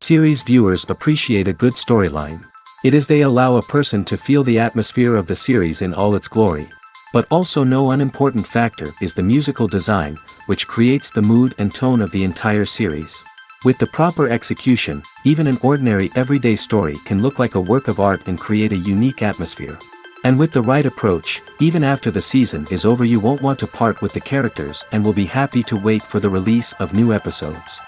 Series viewers appreciate a good storyline. It is they allow a person to feel the atmosphere of the series in all its glory. But also no unimportant factor is the musical design, which creates the mood and tone of the entire series. With the proper execution, even an ordinary everyday story can look like a work of art and create a unique atmosphere. And with the right approach, even after the season is over you won't want to part with the characters and will be happy to wait for the release of new episodes.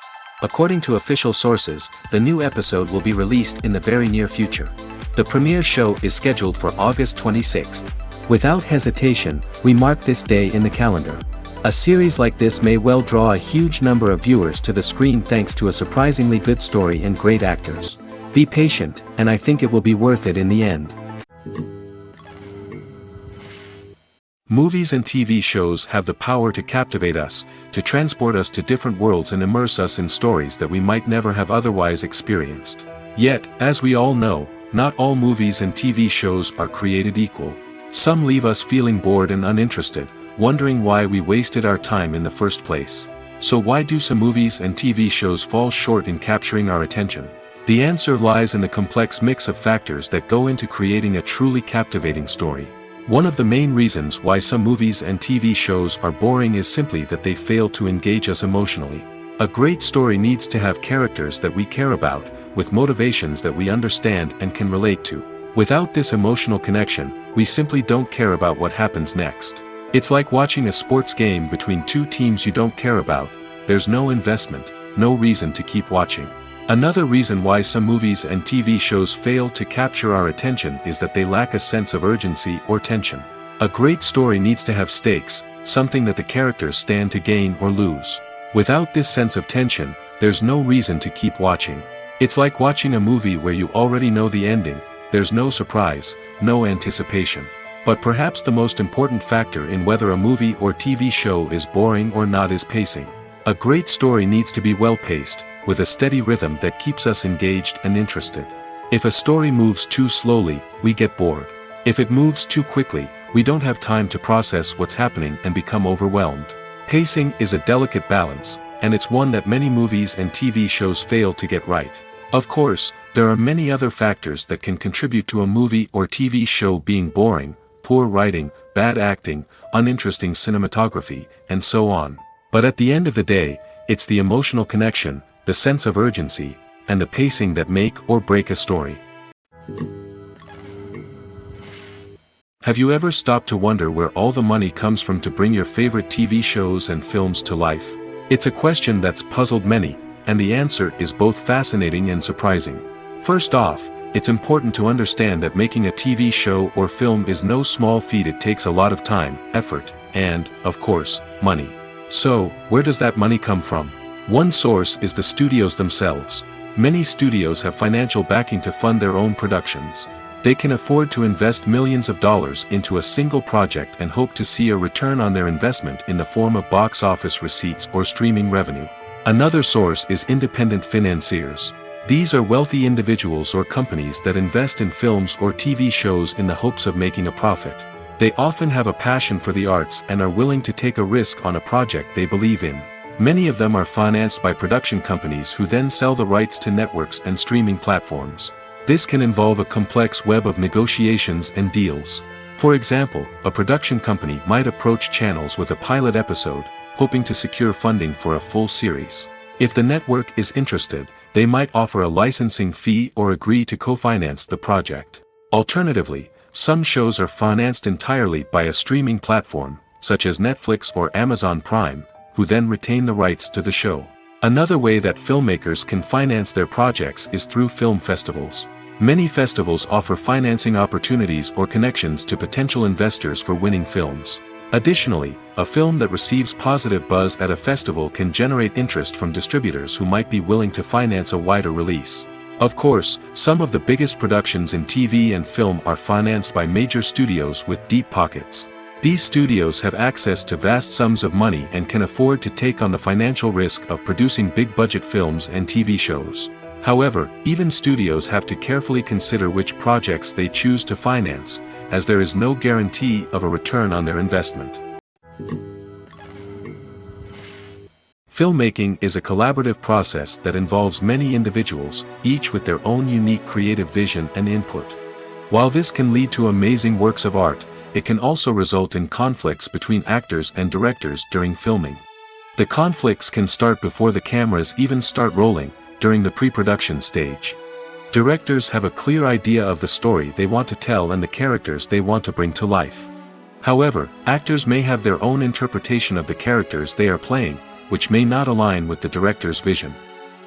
According to official sources, the new episode will be released in the very near future. The premiere show is scheduled for August 26th. Without hesitation, we mark this day in the calendar. A series like this may well draw a huge number of viewers to the screen thanks to a surprisingly good story and great actors. Be patient, and I think it will be worth it in the end. Movies and TV shows have the power to captivate us, to transport us to different worlds and immerse us in stories that we might never have otherwise experienced. Yet, as we all know, not all movies and TV shows are created equal. Some leave us feeling bored and uninterested, wondering why we wasted our time in the first place. So why do some movies and TV shows fall short in capturing our attention? The answer lies in the complex mix of factors that go into creating a truly captivating story. One of the main reasons why some movies and TV shows are boring is simply that they fail to engage us emotionally. A great story needs to have characters that we care about, with motivations that we understand and can relate to. Without this emotional connection, we simply don't care about what happens next. It's like watching a sports game between two teams you don't care about. There's no investment, no reason to keep watching. Another reason why some movies and TV shows fail to capture our attention is that they lack a sense of urgency or tension. A great story needs to have stakes, something that the characters stand to gain or lose. Without this sense of tension, there's no reason to keep watching. It's like watching a movie where you already know the ending. There's no surprise, no anticipation. But perhaps the most important factor in whether a movie or TV show is boring or not is pacing. A great story needs to be well-paced, with a steady rhythm that keeps us engaged and interested. If a story moves too slowly, we get bored. If it moves too quickly, we don't have time to process what's happening and become overwhelmed. Pacing is a delicate balance, and it's one that many movies and TV shows fail to get right. Of course, there are many other factors that can contribute to a movie or TV show being boring: poor writing, bad acting, uninteresting cinematography, and so on. But at the end of the day, it's the emotional connection, the sense of urgency, and the pacing that make or break a story. Have you ever stopped to wonder where all the money comes from to bring your favorite TV shows and films to life? It's a question that's puzzled many, and the answer is both fascinating and surprising. First off, it's important to understand that making a TV show or film is no small feat. It takes a lot of time, effort, and, of course, money. So, where does that money come from? One source is the studios themselves. Many studios have financial backing to fund their own productions. They can afford to invest millions of dollars into a single project and hope to see a return on their investment in the form of box office receipts or streaming revenue. Another source is independent financiers. These are wealthy individuals or companies that invest in films or TV shows in the hopes of making a profit. They often have a passion for the arts and are willing to take a risk on a project they believe in. Many of them are financed by production companies who then sell the rights to networks and streaming platforms. This can involve a complex web of negotiations and deals. For example, a production company might approach channels with a pilot episode, hoping to secure funding for a full series. If the network is interested, they might offer a licensing fee or agree to co-finance the project. Alternatively, some shows are financed entirely by a streaming platform, such as Netflix or Amazon Prime, who then retain the rights to the show. Another way that filmmakers can finance their projects is through film festivals. Many festivals offer financing opportunities or connections to potential investors for winning films. Additionally, a film that receives positive buzz at a festival can generate interest from distributors who might be willing to finance a wider release. Of course, some of the biggest productions in TV and film are financed by major studios with deep pockets. These studios have access to vast sums of money and can afford to take on the financial risk of producing big-budget films and TV shows. However, even studios have to carefully consider which projects they choose to finance, as there is no guarantee of a return on their investment. Filmmaking is a collaborative process that involves many individuals, each with their own unique creative vision and input. While this can lead to amazing works of art, it can also result in conflicts between actors and directors during filming. The conflicts can start before the cameras even start rolling, during the pre-production stage. Directors have a clear idea of the story they want to tell and the characters they want to bring to life. However, actors may have their own interpretation of the characters they are playing, which may not align with the director's vision.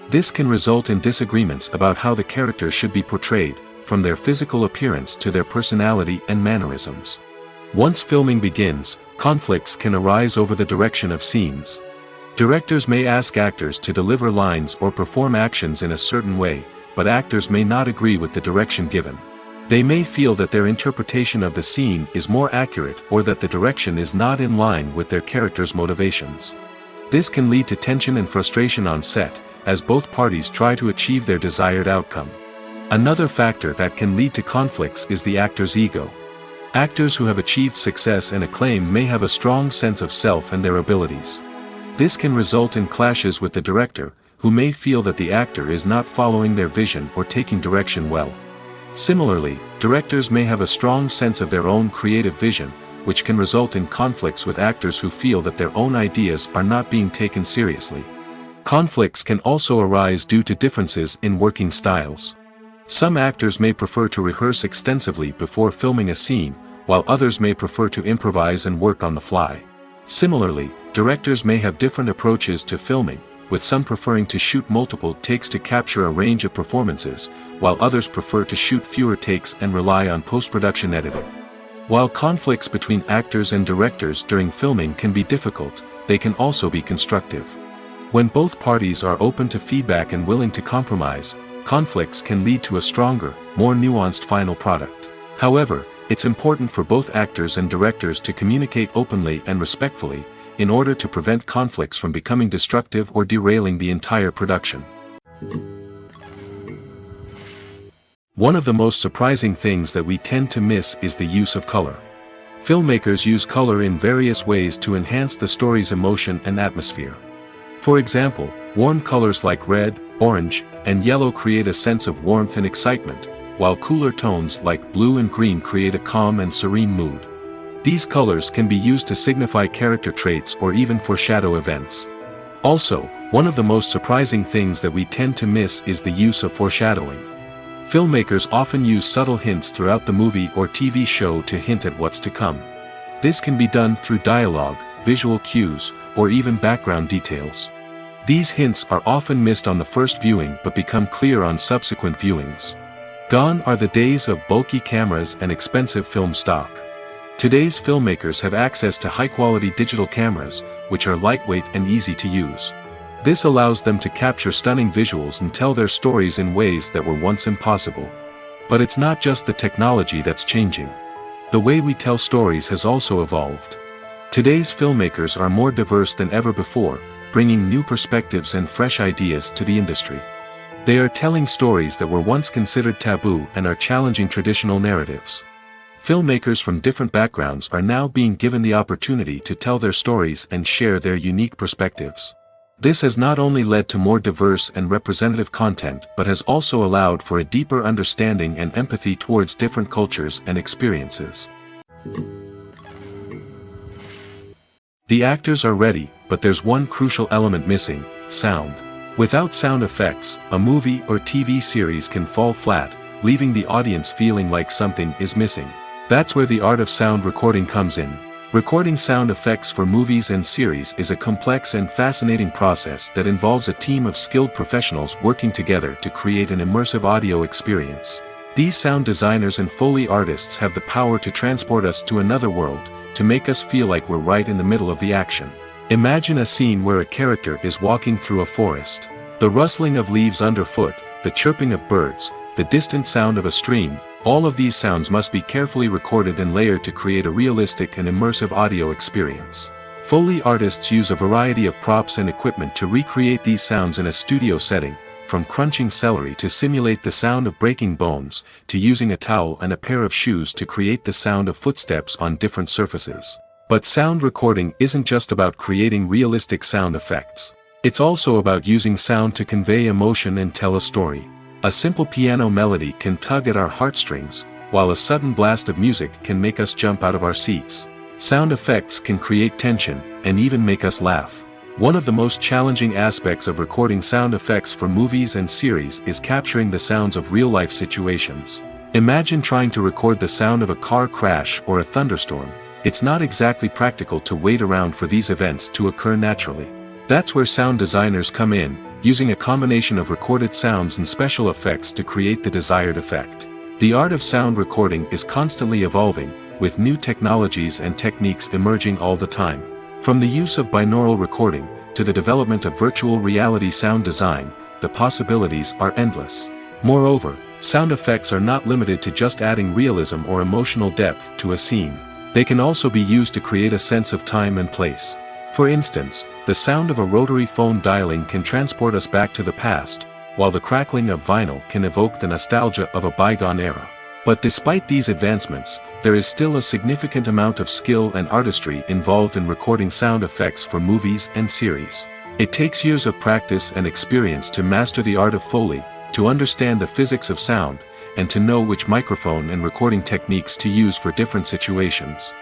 This can result in disagreements about how the characters should be portrayed, from their physical appearance to their personality and mannerisms. Once filming begins, conflicts can arise over the direction of scenes. Directors may ask actors to deliver lines or perform actions in a certain way, but actors may not agree with the direction given. They may feel that their interpretation of the scene is more accurate or that the direction is not in line with their character's motivations. This can lead to tension and frustration on set, as both parties try to achieve their desired outcome. Another factor that can lead to conflicts is the actor's ego. Actors who have achieved success and acclaim may have a strong sense of self and their abilities. This can result in clashes with the director, who may feel that the actor is not following their vision or taking direction well. Similarly, directors may have a strong sense of their own creative vision, which can result in conflicts with actors who feel that their own ideas are not being taken seriously. Conflicts can also arise due to differences in working styles. Some actors may prefer to rehearse extensively before filming a scene, while others may prefer to improvise and work on the fly. Similarly, directors may have different approaches to filming, with some preferring to shoot multiple takes to capture a range of performances, while others prefer to shoot fewer takes and rely on post-production editing. While conflicts between actors and directors during filming can be difficult, they can also be constructive. When both parties are open to feedback and willing to compromise, conflicts can lead to a stronger, more nuanced final product. However, it's important for both actors and directors to communicate openly and respectfully, in order to prevent conflicts from becoming destructive or derailing the entire production. One of the most surprising things that we tend to miss is the use of color. Filmmakers use color in various ways to enhance the story's emotion and atmosphere. For example, warm colors like red, orange, and yellow create a sense of warmth and excitement, while cooler tones like blue and green create a calm and serene mood. These colors can be used to signify character traits or even foreshadow events. Also, one of the most surprising things that we tend to miss is the use of foreshadowing. Filmmakers often use subtle hints throughout the movie or TV show to hint at what's to come. This can be done through dialogue, visual cues, or even background details. These hints are often missed on the first viewing but become clear on subsequent viewings. Gone are the days of bulky cameras and expensive film stock. Today's filmmakers have access to high-quality digital cameras, which are lightweight and easy to use. This allows them to capture stunning visuals and tell their stories in ways that were once impossible. But it's not just the technology that's changing. The way we tell stories has also evolved. Today's filmmakers are more diverse than ever before, bringing new perspectives and fresh ideas to the industry. They are telling stories that were once considered taboo and are challenging traditional narratives. Filmmakers from different backgrounds are now being given the opportunity to tell their stories and share their unique perspectives. This has not only led to more diverse and representative content but has also allowed for a deeper understanding and empathy towards different cultures and experiences. The actors are ready, but there's one crucial element missing: sound. Without sound effects, a movie or TV series can fall flat, leaving the audience feeling like something is missing. That's where the art of sound recording comes in. Recording sound effects for movies and series is a complex and fascinating process that involves a team of skilled professionals working together to create an immersive audio experience. These sound designers and Foley artists have the power to transport us to another world, to make us feel like we're right in the middle of the action. Imagine a scene where a character is walking through a forest. The rustling of leaves underfoot, the chirping of birds, the distant sound of a stream, all of these sounds must be carefully recorded and layered to create a realistic and immersive audio experience. Foley artists use a variety of props and equipment to recreate these sounds in a studio setting, from crunching celery to simulate the sound of breaking bones, to using a towel and a pair of shoes to create the sound of footsteps on different surfaces. But sound recording isn't just about creating realistic sound effects. It's also about using sound to convey emotion and tell a story. A simple piano melody can tug at our heartstrings, while a sudden blast of music can make us jump out of our seats. Sound effects can create tension, and even make us laugh. One of the most challenging aspects of recording sound effects for movies and series is capturing the sounds of real-life situations. Imagine trying to record the sound of a car crash or a thunderstorm. It's not exactly practical to wait around for these events to occur naturally. That's where sound designers come in, using a combination of recorded sounds and special effects to create the desired effect. The art of sound recording is constantly evolving, with new technologies and techniques emerging all the time. From the use of binaural recording, to the development of virtual reality sound design, the possibilities are endless. Moreover, sound effects are not limited to just adding realism or emotional depth to a scene. They can also be used to create a sense of time and place. For instance, the sound of a rotary phone dialing can transport us back to the past, while the crackling of vinyl can evoke the nostalgia of a bygone era. But despite these advancements, there is still a significant amount of skill and artistry involved in recording sound effects for movies and series. It takes years of practice and experience to master the art of Foley, to understand the physics of sound, and to know which microphone and recording techniques to use for different situations.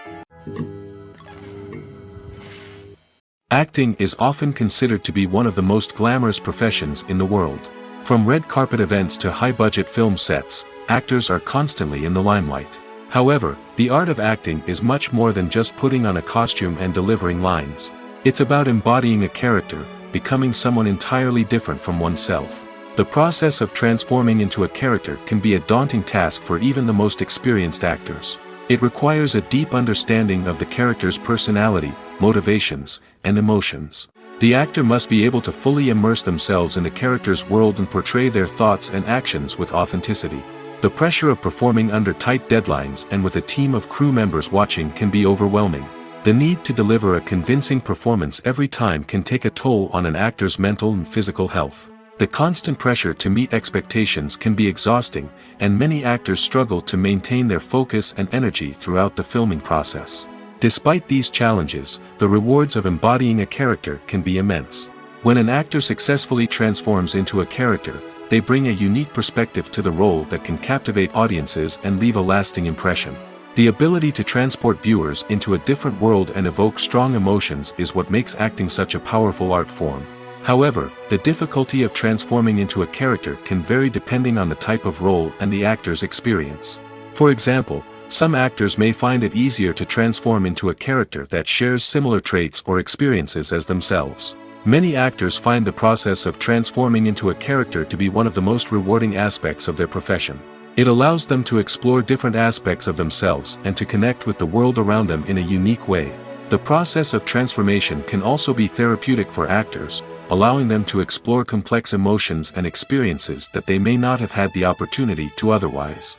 Acting is often considered to be one of the most glamorous professions in the world. From red carpet events to high-budget film sets, actors are constantly in the limelight. However, the art of acting is much more than just putting on a costume and delivering lines. It's about embodying a character, becoming someone entirely different from oneself. The process of transforming into a character can be a daunting task for even the most experienced actors. It requires a deep understanding of the character's personality, motivations, and emotions. The actor must be able to fully immerse themselves in the character's world and portray their thoughts and actions with authenticity. The pressure of performing under tight deadlines and with a team of crew members watching can be overwhelming. The need to deliver a convincing performance every time can take a toll on an actor's mental and physical health. The constant pressure to meet expectations can be exhausting, and many actors struggle to maintain their focus and energy throughout the filming process. Despite these challenges, the rewards of embodying a character can be immense. When an actor successfully transforms into a character, they bring a unique perspective to the role that can captivate audiences and leave a lasting impression. The ability to transport viewers into a different world and evoke strong emotions is what makes acting such a powerful art form. However, the difficulty of transforming into a character can vary depending on the type of role and the actor's experience. For example, some actors may find it easier to transform into a character that shares similar traits or experiences as themselves. Many actors find the process of transforming into a character to be one of the most rewarding aspects of their profession. It allows them to explore different aspects of themselves and to connect with the world around them in a unique way. The process of transformation can also be therapeutic for actors, allowing them to explore complex emotions and experiences that they may not have had the opportunity to otherwise.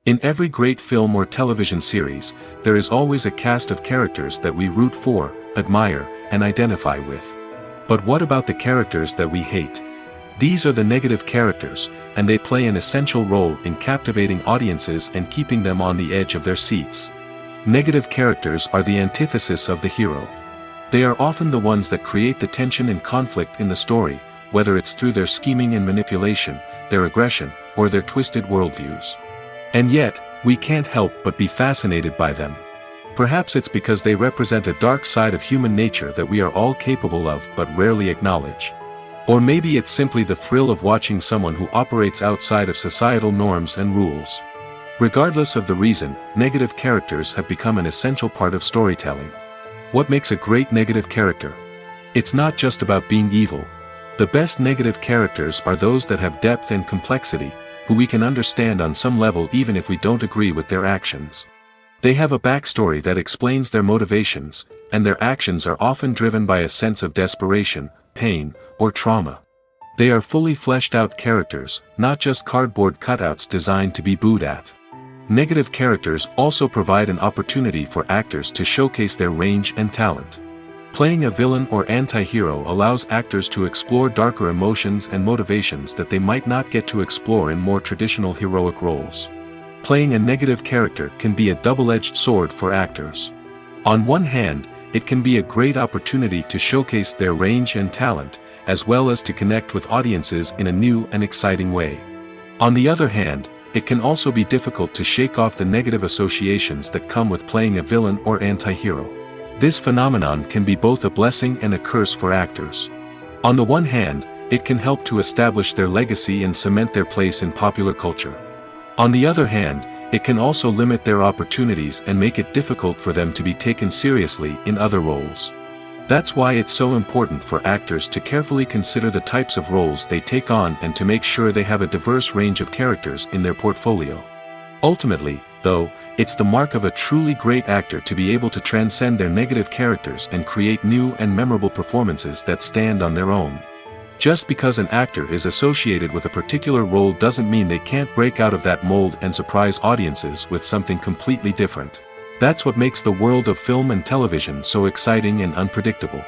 In every great film or television series, there is always a cast of characters that we root for, admire, and identify with. But what about the characters that we hate? These are the negative characters, and they play an essential role in captivating audiences and keeping them on the edge of their seats. Negative characters are the antithesis of the hero. They are often the ones that create the tension and conflict in the story, whether it's through their scheming and manipulation, their aggression, or their twisted worldviews. And yet, we can't help but be fascinated by them. Perhaps it's because they represent a dark side of human nature that we are all capable of but rarely acknowledge. Or maybe it's simply the thrill of watching someone who operates outside of societal norms and rules. Regardless of the reason, negative characters have become an essential part of storytelling. What makes a great negative character? It's not just about being evil. The best negative characters are those that have depth and complexity, who we can understand on some level even if we don't agree with their actions. They have a backstory that explains their motivations, and their actions are often driven by a sense of desperation, pain, or trauma. They are fully fleshed out characters, not just cardboard cutouts designed to be booed at. Negative characters also provide an opportunity for actors to showcase their range and talent. Playing a villain or anti-hero allows actors to explore darker emotions and motivations that they might not get to explore in more traditional heroic roles. Playing a negative character can be a double-edged sword for actors. On one hand, it can be a great opportunity to showcase their range and talent, as well as to connect with audiences in a new and exciting way. On the other hand, it can also be difficult to shake off the negative associations that come with playing a villain or anti-hero. This phenomenon can be both a blessing and a curse for actors. On the one hand, it can help to establish their legacy and cement their place in popular culture. On the other hand, it can also limit their opportunities and make it difficult for them to be taken seriously in other roles. That's why it's so important for actors to carefully consider the types of roles they take on and to make sure they have a diverse range of characters in their portfolio. Ultimately, though, it's the mark of a truly great actor to be able to transcend their negative characters and create new and memorable performances that stand on their own. Just because an actor is associated with a particular role doesn't mean they can't break out of that mold and surprise audiences with something completely different. That's what makes the world of film and television so exciting and unpredictable.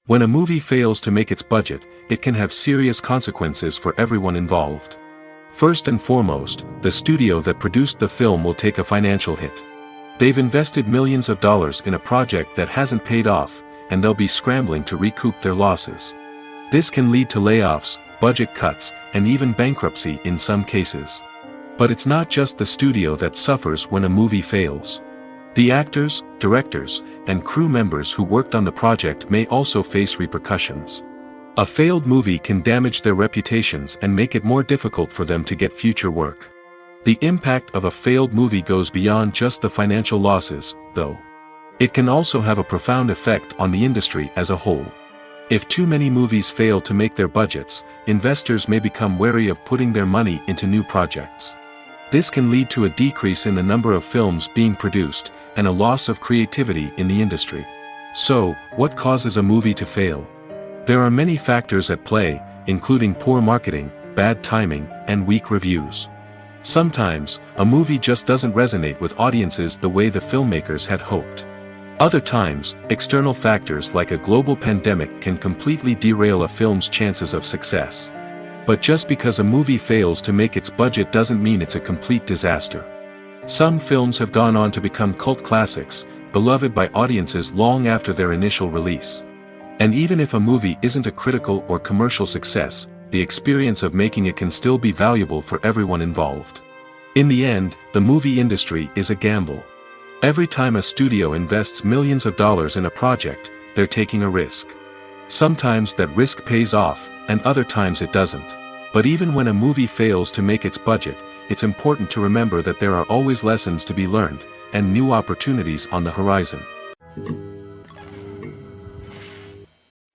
When a movie fails to make its budget, it can have serious consequences for everyone involved. First and foremost, the studio that produced the film will take a financial hit. They've invested millions of dollars in a project that hasn't paid off, and they'll be scrambling to recoup their losses. This can lead to layoffs, budget cuts, and even bankruptcy in some cases. But it's not just the studio that suffers when a movie fails. The actors, directors, and crew members who worked on the project may also face repercussions. A failed movie can damage their reputations and make it more difficult for them to get future work. The impact of a failed movie goes beyond just the financial losses, though. It can also have a profound effect on the industry as a whole. If too many movies fail to make their budgets, investors may become wary of putting their money into new projects. This can lead to a decrease in the number of films being produced, and a loss of creativity in the industry. So, what causes a movie to fail? There are many factors at play, including poor marketing, bad timing, and weak reviews. Sometimes, a movie just doesn't resonate with audiences the way the filmmakers had hoped. Other times, external factors like a global pandemic can completely derail a film's chances of success. But just because a movie fails to make its budget doesn't mean it's a complete disaster. Some films have gone on to become cult classics, beloved by audiences long after their initial release. And even if a movie isn't a critical or commercial success, the experience of making it can still be valuable for everyone involved. In the end, the movie industry is a gamble. Every time a studio invests millions of dollars in a project, they're taking a risk. Sometimes that risk pays off, and other times it doesn't. But even when a movie fails to make its budget, it's important to remember that there are always lessons to be learned, and new opportunities on the horizon.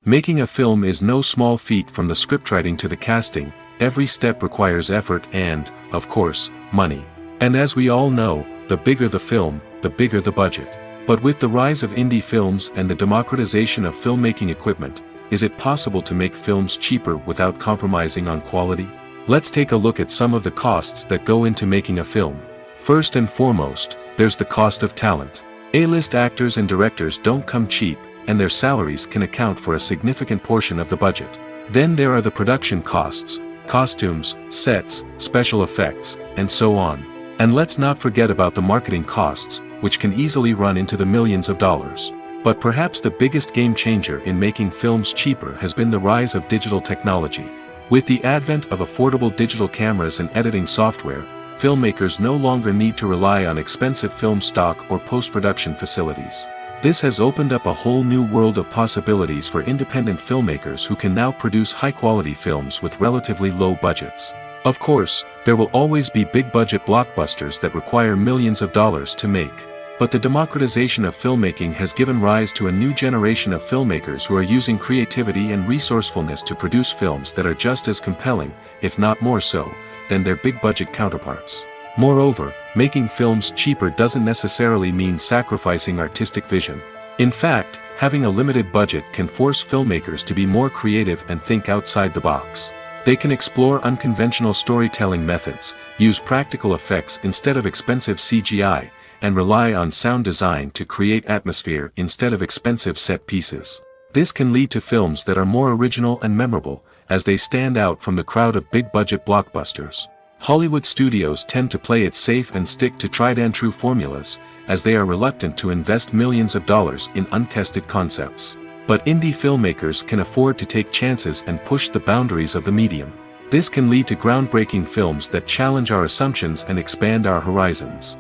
Making a film is no small feat. From the scriptwriting to the casting, every step requires effort and, of course, money. And as we all know, the bigger the film, the bigger the budget. But with the rise of indie films and the democratization of filmmaking equipment, is it possible to make films cheaper without compromising on quality? Let's take a look at some of the costs that go into making a film. First and foremost, there's the cost of talent. A-list actors and directors don't come cheap, and their salaries can account for a significant portion of the budget. Then there are the production costs, costumes, sets, special effects, and so on. And let's not forget about the marketing costs, which can easily run into the millions of dollars. But perhaps the biggest game changer in making films cheaper has been the rise of digital technology. With the advent of affordable digital cameras and editing software, filmmakers no longer need to rely on expensive film stock or post-production facilities. This has opened up a whole new world of possibilities for independent filmmakers who can now produce high-quality films with relatively low budgets. Of course, there will always be big-budget blockbusters that require millions of dollars to make. But the democratization of filmmaking has given rise to a new generation of filmmakers who are using creativity and resourcefulness to produce films that are just as compelling, if not more so, than their big-budget counterparts. Moreover, making films cheaper doesn't necessarily mean sacrificing artistic vision. In fact, having a limited budget can force filmmakers to be more creative and think outside the box. They can explore unconventional storytelling methods, use practical effects instead of expensive CGI, and rely on sound design to create atmosphere instead of expensive set pieces. This can lead to films that are more original and memorable, as they stand out from the crowd of big-budget blockbusters. Hollywood studios tend to play it safe and stick to tried-and-true formulas, as they are reluctant to invest millions of dollars in untested concepts. But indie filmmakers can afford to take chances and push the boundaries of the medium. This can lead to groundbreaking films that challenge our assumptions and expand our horizons.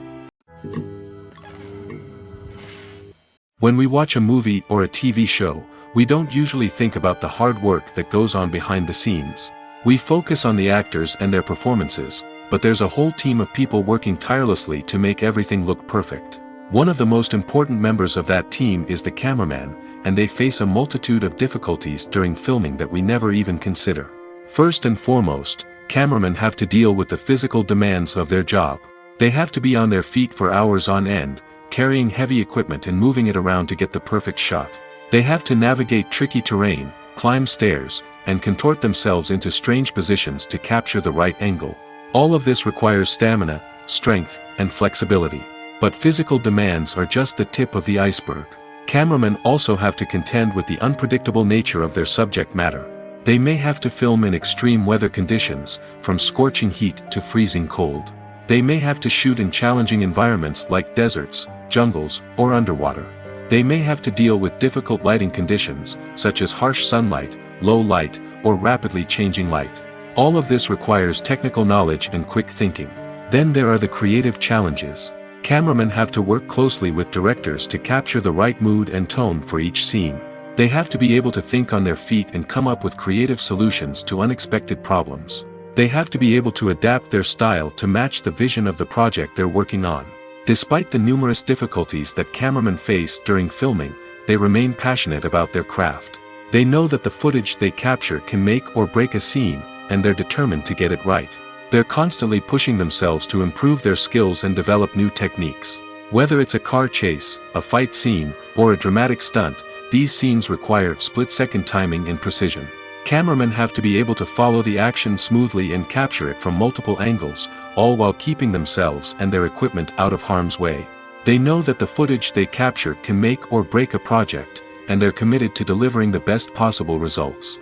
When we watch a movie or a TV show, we don't usually think about the hard work that goes on behind the scenes. We focus on the actors and their performances, but there's a whole team of people working tirelessly to make everything look perfect. One of the most important members of that team is the cameraman, and they face a multitude of difficulties during filming that we never even consider. First and foremost, cameramen have to deal with the physical demands of their job. They have to be on their feet for hours on end, carrying heavy equipment and moving it around to get the perfect shot. They have to navigate tricky terrain, climb stairs, and contort themselves into strange positions to capture the right angle. All of this requires stamina, strength, and flexibility. But physical demands are just the tip of the iceberg. Cameramen also have to contend with the unpredictable nature of their subject matter. They may have to film in extreme weather conditions, from scorching heat to freezing cold. They may have to shoot in challenging environments like deserts, jungles, or underwater. They may have to deal with difficult lighting conditions, such as harsh sunlight, low light, or rapidly changing light. All of this requires technical knowledge and quick thinking. Then there are the creative challenges. Cameramen have to work closely with directors to capture the right mood and tone for each scene. They have to be able to think on their feet and come up with creative solutions to unexpected problems. They have to be able to adapt their style to match the vision of the project they're working on. Despite the numerous difficulties that cameramen face during filming, they remain passionate about their craft. They know that the footage they capture can make or break a scene, and they're determined to get it right. They're constantly pushing themselves to improve their skills and develop new techniques. Whether it's a car chase, a fight scene, or a dramatic stunt, these scenes require split-second timing and precision. Cameramen have to be able to follow the action smoothly and capture it from multiple angles, all while keeping themselves and their equipment out of harm's way. They know that the footage they capture can make or break a project, and they're committed to delivering the best possible results.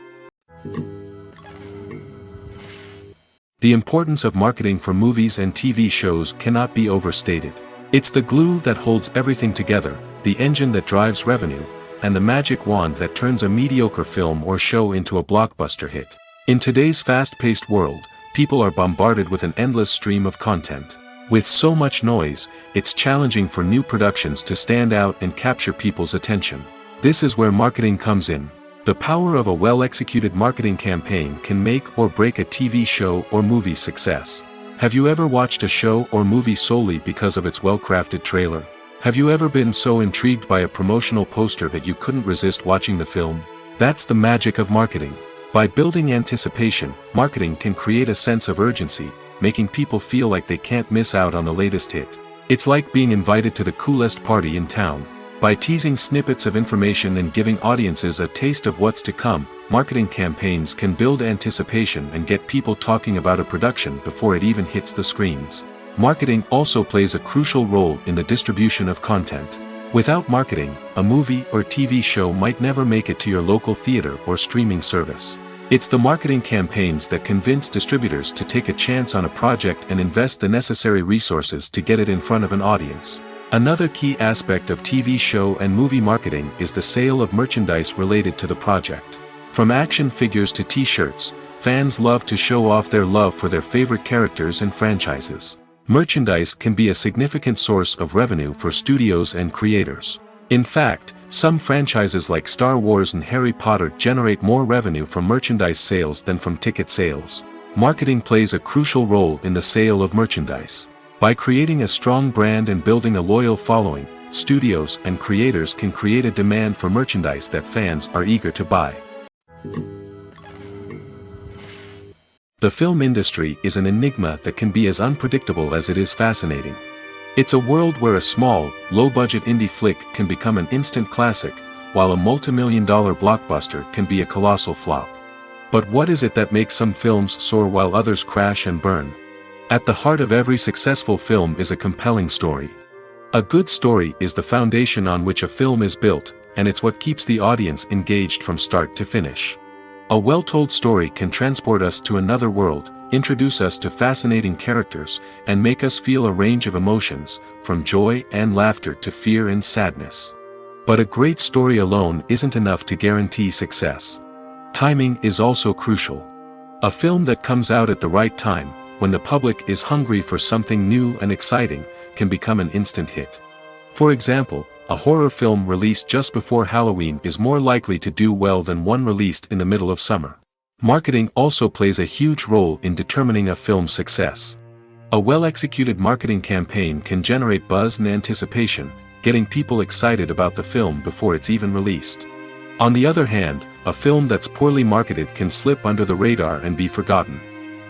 The importance of marketing for movies and TV shows cannot be overstated. It's the glue that holds everything together, the engine that drives revenue, and the magic wand that turns a mediocre film or show into a blockbuster hit. In today's fast-paced world, people are bombarded with an endless stream of content. With so much noise, it's challenging for new productions to stand out and capture people's attention. This is where marketing comes in. The power of a well-executed marketing campaign can make or break a TV show or movie's success. Have you ever watched a show or movie solely because of its well-crafted trailer? Have you ever been so intrigued by a promotional poster that you couldn't resist watching the film? That's the magic of marketing. By building anticipation, marketing can create a sense of urgency, making people feel like they can't miss out on the latest hit. It's like being invited to the coolest party in town. By teasing snippets of information and giving audiences a taste of what's to come, marketing campaigns can build anticipation and get people talking about a production before it even hits the screens. Marketing also plays a crucial role in the distribution of content. Without marketing, a movie or TV show might never make it to your local theater or streaming service. It's the marketing campaigns that convince distributors to take a chance on a project and invest the necessary resources to get it in front of an audience. Another key aspect of TV show and movie marketing is the sale of merchandise related to the project. From action figures to t-shirts, fans love to show off their love for their favorite characters and franchises. Merchandise can be a significant source of revenue for studios and creators. In fact, some franchises like Star Wars and Harry Potter generate more revenue from merchandise sales than from ticket sales. Marketing plays a crucial role in the sale of merchandise. By creating a strong brand and building a loyal following, studios and creators can create a demand for merchandise that fans are eager to buy. The film industry is an enigma that can be as unpredictable as it is fascinating. It's a world where a small, low-budget indie flick can become an instant classic, while a multi-million-dollar blockbuster can be a colossal flop. But what is it that makes some films soar while others crash and burn? At the heart of every successful film is a compelling story. A good story is the foundation on which a film is built, and it's what keeps the audience engaged from start to finish. A well-told story can transport us to another world, introduce us to fascinating characters, and make us feel a range of emotions, from joy and laughter to fear and sadness. But a great story alone isn't enough to guarantee success. Timing is also crucial. A film that comes out at the right time, when the public is hungry for something new and exciting, can become an instant hit. For example, a horror film released just before Halloween is more likely to do well than one released in the middle of summer. Marketing also plays a huge role in determining a film's success. A well-executed marketing campaign can generate buzz and anticipation, getting people excited about the film before it's even released. On the other hand, a film that's poorly marketed can slip under the radar and be forgotten.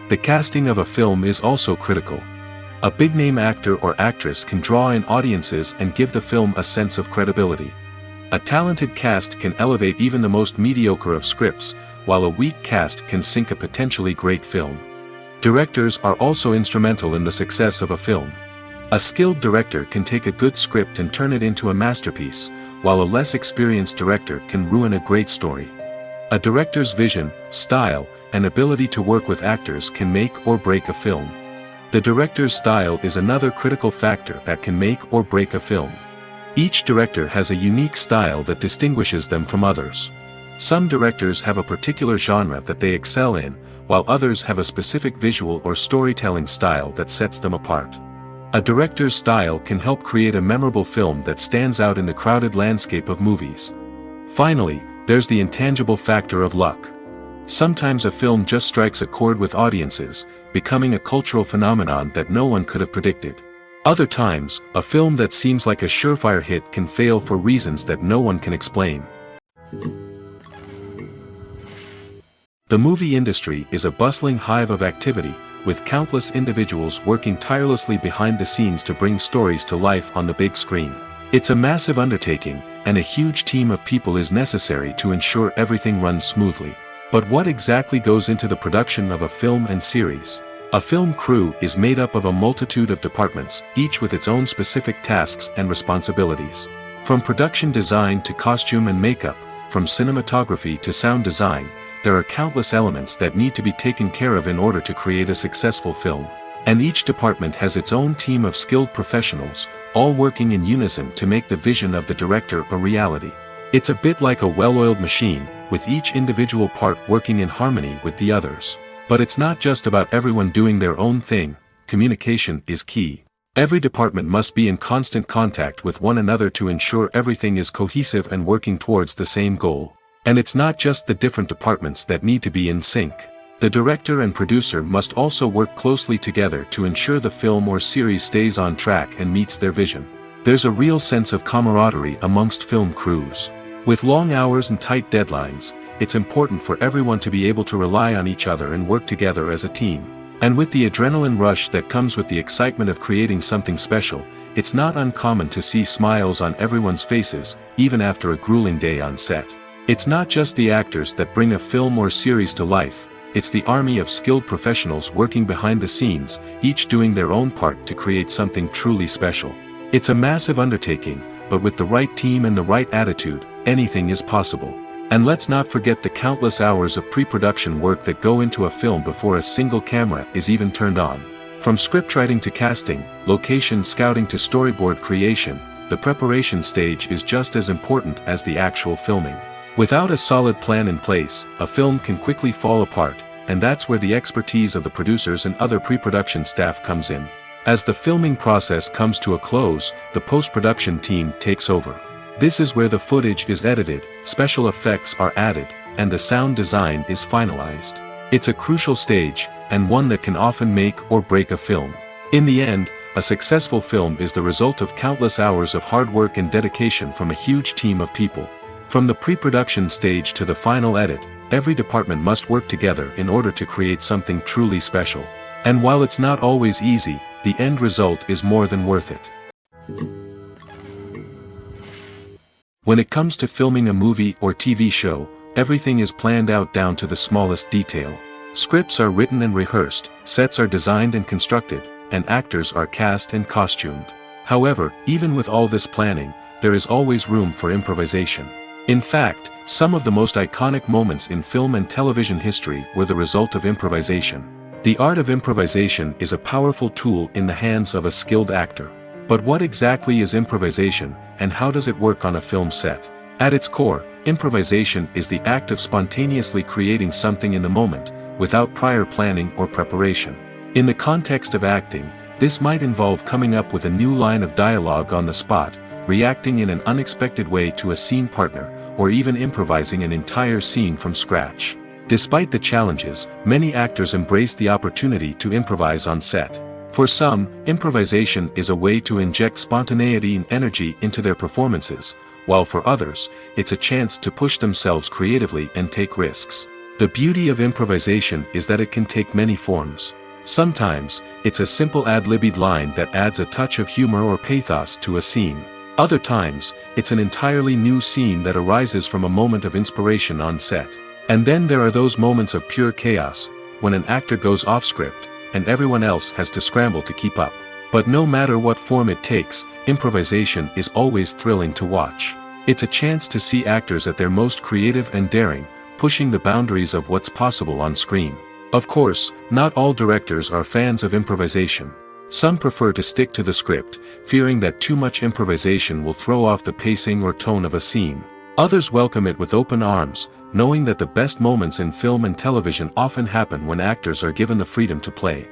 The casting of a film is also critical. A big-name actor or actress can draw in audiences and give the film a sense of credibility. A talented cast can elevate even the most mediocre of scripts, while a weak cast can sink a potentially great film. Directors are also instrumental in the success of a film. A skilled director can take a good script and turn it into a masterpiece, while a less experienced director can ruin a great story. A director's vision, style, and ability to work with actors can make or break a film. The director's style is another critical factor that can make or break a film. Each director has a unique style that distinguishes them from others. Some directors have a particular genre that they excel in, while others have a specific visual or storytelling style that sets them apart. A director's style can help create a memorable film that stands out in the crowded landscape of movies. Finally, there's the intangible factor of luck. Sometimes a film just strikes a chord with audiences, becoming a cultural phenomenon that no one could have predicted. Other times, a film that seems like a surefire hit can fail for reasons that no one can explain. The movie industry is a bustling hive of activity, with countless individuals working tirelessly behind the scenes to bring stories to life on the big screen. It's a massive undertaking, and a huge team of people is necessary to ensure everything runs smoothly. But what exactly goes into the production of a film and series? A film crew is made up of a multitude of departments, each with its own specific tasks and responsibilities. From production design to costume and makeup, from cinematography to sound design, there are countless elements that need to be taken care of in order to create a successful film. And each department has its own team of skilled professionals, all working in unison to make the vision of the director a reality. It's a bit like a well-oiled machine, with each individual part working in harmony with the others. But it's not just about everyone doing their own thing. Communication is key. Every department must be in constant contact with one another to ensure everything is cohesive and working towards the same goal. And it's not just the different departments that need to be in sync. The director and producer must also work closely together to ensure the film or series stays on track and meets their vision. There's a real sense of camaraderie amongst film crews. With long hours and tight deadlines, it's important for everyone to be able to rely on each other and work together as a team. And with the adrenaline rush that comes with the excitement of creating something special, it's not uncommon to see smiles on everyone's faces, even after a grueling day on set. It's not just the actors that bring a film or series to life, it's the army of skilled professionals working behind the scenes, each doing their own part to create something truly special. It's a massive undertaking, but with the right team and the right attitude, anything is possible. And let's not forget the countless hours of pre-production work that go into a film before a single camera is even turned on. From scriptwriting to casting, location scouting to storyboard creation, the preparation stage is just as important as the actual filming. Without a solid plan in place, a film can quickly fall apart, and that's where the expertise of the producers and other pre-production staff comes in. As the filming process comes to a close, the post-production team takes over. This is where the footage is edited, special effects are added, and the sound design is finalized. It's a crucial stage, and one that can often make or break a film. In the end, a successful film is the result of countless hours of hard work and dedication from a huge team of people. From the pre-production stage to the final edit, every department must work together in order to create something truly special. And while it's not always easy, the end result is more than worth it. When it comes to filming a movie or TV show, everything is planned out down to the smallest detail. Scripts are written and rehearsed, sets are designed and constructed, and actors are cast and costumed. However, even with all this planning, there is always room for improvisation. In fact, some of the most iconic moments in film and television history were the result of improvisation. The art of improvisation is a powerful tool in the hands of a skilled actor. But what exactly is improvisation, and how does it work on a film set? At its core, improvisation is the act of spontaneously creating something in the moment, without prior planning or preparation. In the context of acting, this might involve coming up with a new line of dialogue on the spot, reacting in an unexpected way to a scene partner, or even improvising an entire scene from scratch. Despite the challenges, many actors embrace the opportunity to improvise on set. For some, improvisation is a way to inject spontaneity and energy into their performances, while for others, it's a chance to push themselves creatively and take risks. The beauty of improvisation is that it can take many forms. Sometimes, it's a simple ad-libbed line that adds a touch of humor or pathos to a scene. Other times, it's an entirely new scene that arises from a moment of inspiration on set. And then there are those moments of pure chaos, when an actor goes off script, and everyone else has to scramble to keep up. But no matter what form it takes, improvisation is always thrilling to watch. It's a chance to see actors at their most creative and daring, pushing the boundaries of what's possible on screen. Of course, not all directors are fans of improvisation. Some prefer to stick to the script, fearing that too much improvisation will throw off the pacing or tone of a scene. Others welcome it with open arms, knowing that the best moments in film and television often happen when actors are given the freedom to play.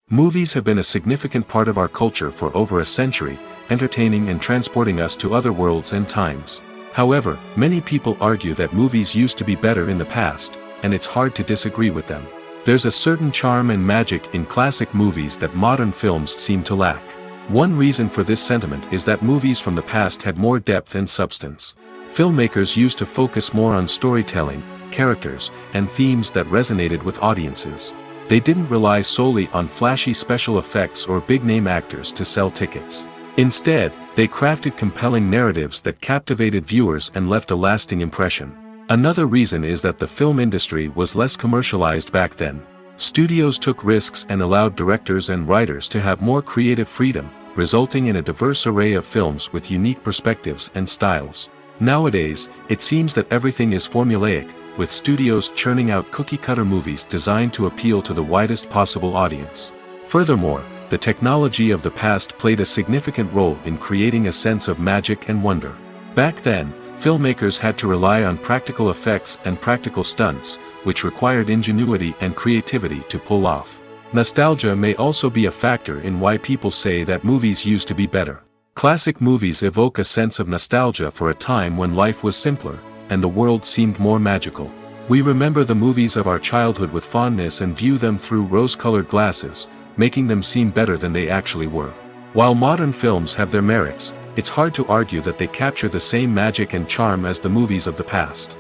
Movies have been a significant part of our culture for over a century, entertaining and transporting us to other worlds and times. However, many people argue that movies used to be better in the past, and it's hard to disagree with them. There's a certain charm and magic in classic movies that modern films seem to lack. One reason for this sentiment is that movies from the past had more depth and substance. Filmmakers used to focus more on storytelling, characters, and themes that resonated with audiences. They didn't rely solely on flashy special effects or big-name actors to sell tickets. Instead, they crafted compelling narratives that captivated viewers and left a lasting impression. Another reason is that the film industry was less commercialized back then. Studios took risks and allowed directors and writers to have more creative freedom, resulting in a diverse array of films with unique perspectives and styles. Nowadays, it seems that everything is formulaic, with studios churning out cookie-cutter movies designed to appeal to the widest possible audience. Furthermore, the technology of the past played a significant role in creating a sense of magic and wonder. Back then, filmmakers had to rely on practical effects and practical stunts, which required ingenuity and creativity to pull off. Nostalgia may also be a factor in why people say that movies used to be better. Classic movies evoke a sense of nostalgia for a time when life was simpler, and the world seemed more magical. We remember the movies of our childhood with fondness and view them through rose-colored glasses, making them seem better than they actually were. While modern films have their merits, it's hard to argue that they capture the same magic and charm as the movies of the past.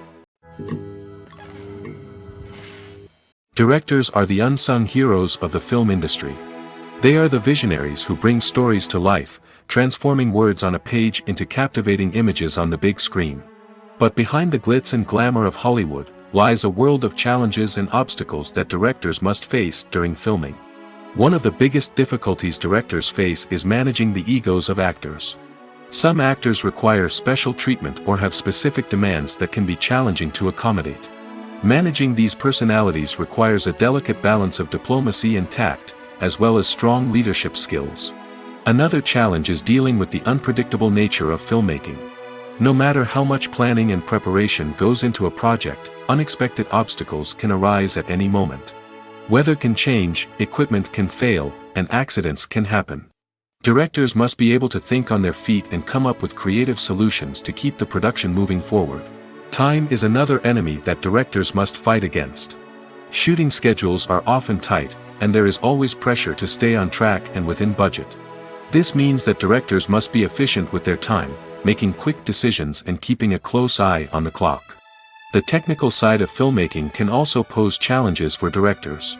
Directors are the unsung heroes of the film industry. They are the visionaries who bring stories to life, transforming words on a page into captivating images on the big screen. But behind the glitz and glamour of Hollywood, lies a world of challenges and obstacles that directors must face during filming. One of the biggest difficulties directors face is managing the egos of actors. Some actors require special treatment or have specific demands that can be challenging to accommodate. Managing these personalities requires a delicate balance of diplomacy and tact, as well as strong leadership skills. Another challenge is dealing with the unpredictable nature of filmmaking. No matter how much planning and preparation goes into a project, unexpected obstacles can arise at any moment. Weather can change, equipment can fail, and accidents can happen. Directors must be able to think on their feet and come up with creative solutions to keep the production moving forward. Time is another enemy that directors must fight against. Shooting schedules are often tight, and there is always pressure to stay on track and within budget. This means that directors must be efficient with their time, making quick decisions and keeping a close eye on the clock. The technical side of filmmaking can also pose challenges for directors.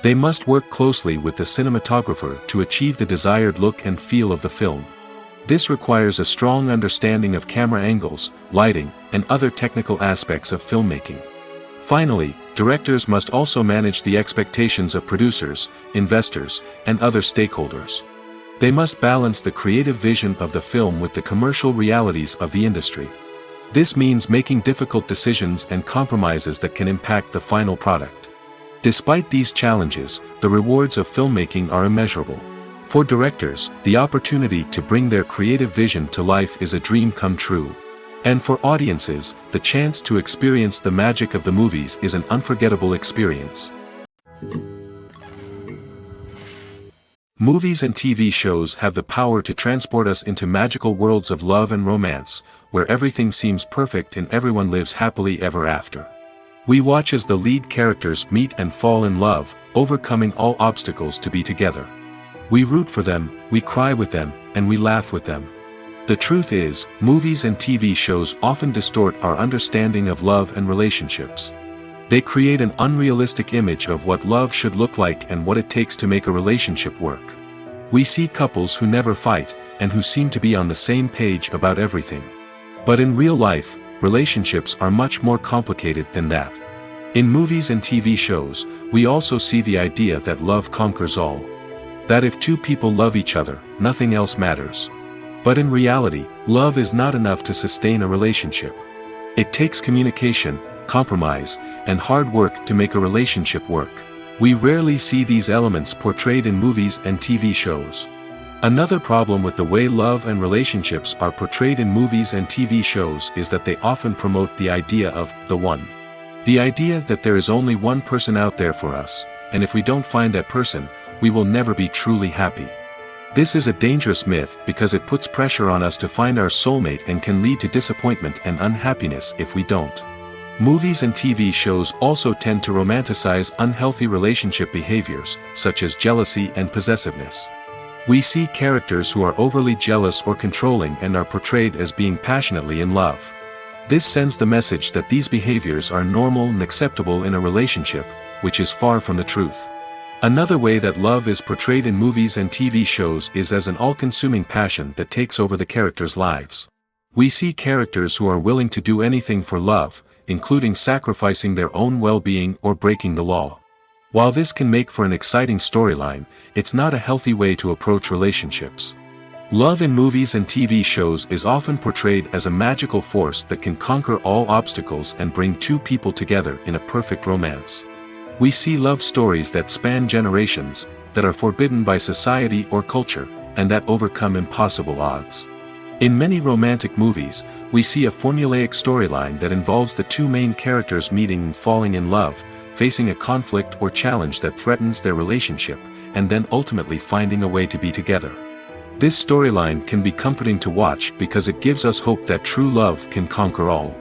They must work closely with the cinematographer to achieve the desired look and feel of the film. This requires a strong understanding of camera angles, lighting, and other technical aspects of filmmaking. Finally, directors must also manage the expectations of producers, investors, and other stakeholders. They must balance the creative vision of the film with the commercial realities of the industry. This means making difficult decisions and compromises that can impact the final product. Despite these challenges, the rewards of filmmaking are immeasurable. For directors, the opportunity to bring their creative vision to life is a dream come true. And for audiences, the chance to experience the magic of the movies is an unforgettable experience. Movies and TV shows have the power to transport us into magical worlds of love and romance, where everything seems perfect and everyone lives happily ever after. We watch as the lead characters meet and fall in love, overcoming all obstacles to be together. We root for them, we cry with them, and we laugh with them. The truth is, movies and TV shows often distort our understanding of love and relationships. They create an unrealistic image of what love should look like and what it takes to make a relationship work. We see couples who never fight, and who seem to be on the same page about everything. But in real life, relationships are much more complicated than that. In movies and TV shows, we also see the idea that love conquers all. That if two people love each other, nothing else matters. But in reality, love is not enough to sustain a relationship. It takes communication, compromise, and hard work to make a relationship work. We rarely see these elements portrayed in movies and TV shows. Another problem with the way love and relationships are portrayed in movies and TV shows is that they often promote the idea of the one. The idea that there is only one person out there for us, and if we don't find that person, we will never be truly happy. This is a dangerous myth because it puts pressure on us to find our soulmate and can lead to disappointment and unhappiness if we don't. Movies and TV shows also tend to romanticize unhealthy relationship behaviors, such as jealousy and possessiveness. We see characters who are overly jealous or controlling and are portrayed as being passionately in love. This sends the message that these behaviors are normal and acceptable in a relationship, which is far from the truth. Another way that love is portrayed in movies and TV shows is as an all-consuming passion that takes over the characters' lives. We see characters who are willing to do anything for love, including sacrificing their own well-being or breaking the law. While this can make for an exciting storyline, it's not a healthy way to approach relationships. Love in movies and TV shows is often portrayed as a magical force that can conquer all obstacles and bring two people together in a perfect romance. We see love stories that span generations, that are forbidden by society or culture, and that overcome impossible odds. In many romantic movies, we see a formulaic storyline that involves the two main characters meeting and falling in love, facing a conflict or challenge that threatens their relationship, and then ultimately finding a way to be together. This storyline can be comforting to watch because it gives us hope that true love can conquer all.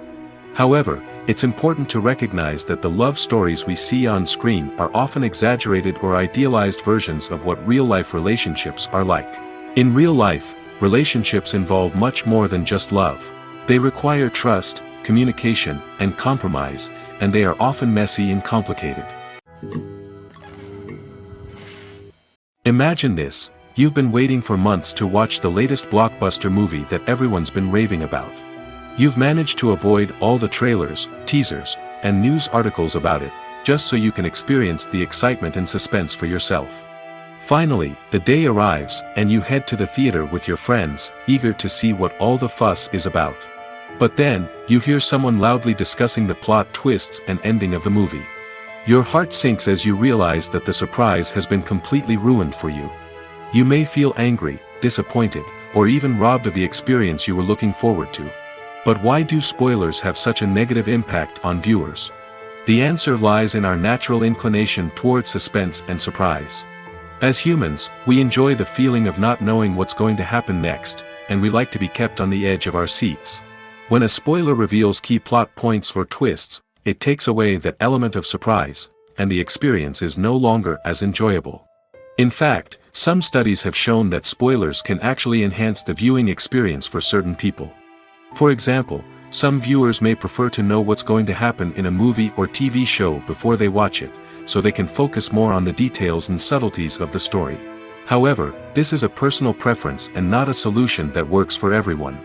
However, it's important to recognize that the love stories we see on screen are often exaggerated or idealized versions of what real-life relationships are like. In real life, relationships involve much more than just love. They require trust, communication, and compromise, and they are often messy and complicated. Imagine this: you've been waiting for months to watch the latest blockbuster movie that everyone's been raving about. You've managed to avoid all the trailers, teasers, and news articles about it, just so you can experience the excitement and suspense for yourself. Finally, the day arrives, and you head to the theater with your friends, eager to see what all the fuss is about. But then, you hear someone loudly discussing the plot twists and ending of the movie. Your heart sinks as you realize that the surprise has been completely ruined for you. You may feel angry, disappointed, or even robbed of the experience you were looking forward to. But why do spoilers have such a negative impact on viewers? The answer lies in our natural inclination towards suspense and surprise. As humans, we enjoy the feeling of not knowing what's going to happen next, and we like to be kept on the edge of our seats. When a spoiler reveals key plot points or twists, it takes away that element of surprise, and the experience is no longer as enjoyable. In fact, some studies have shown that spoilers can actually enhance the viewing experience for certain people. For example, some viewers may prefer to know what's going to happen in a movie or TV show before they watch it, so they can focus more on the details and subtleties of the story. However, this is a personal preference and not a solution that works for everyone.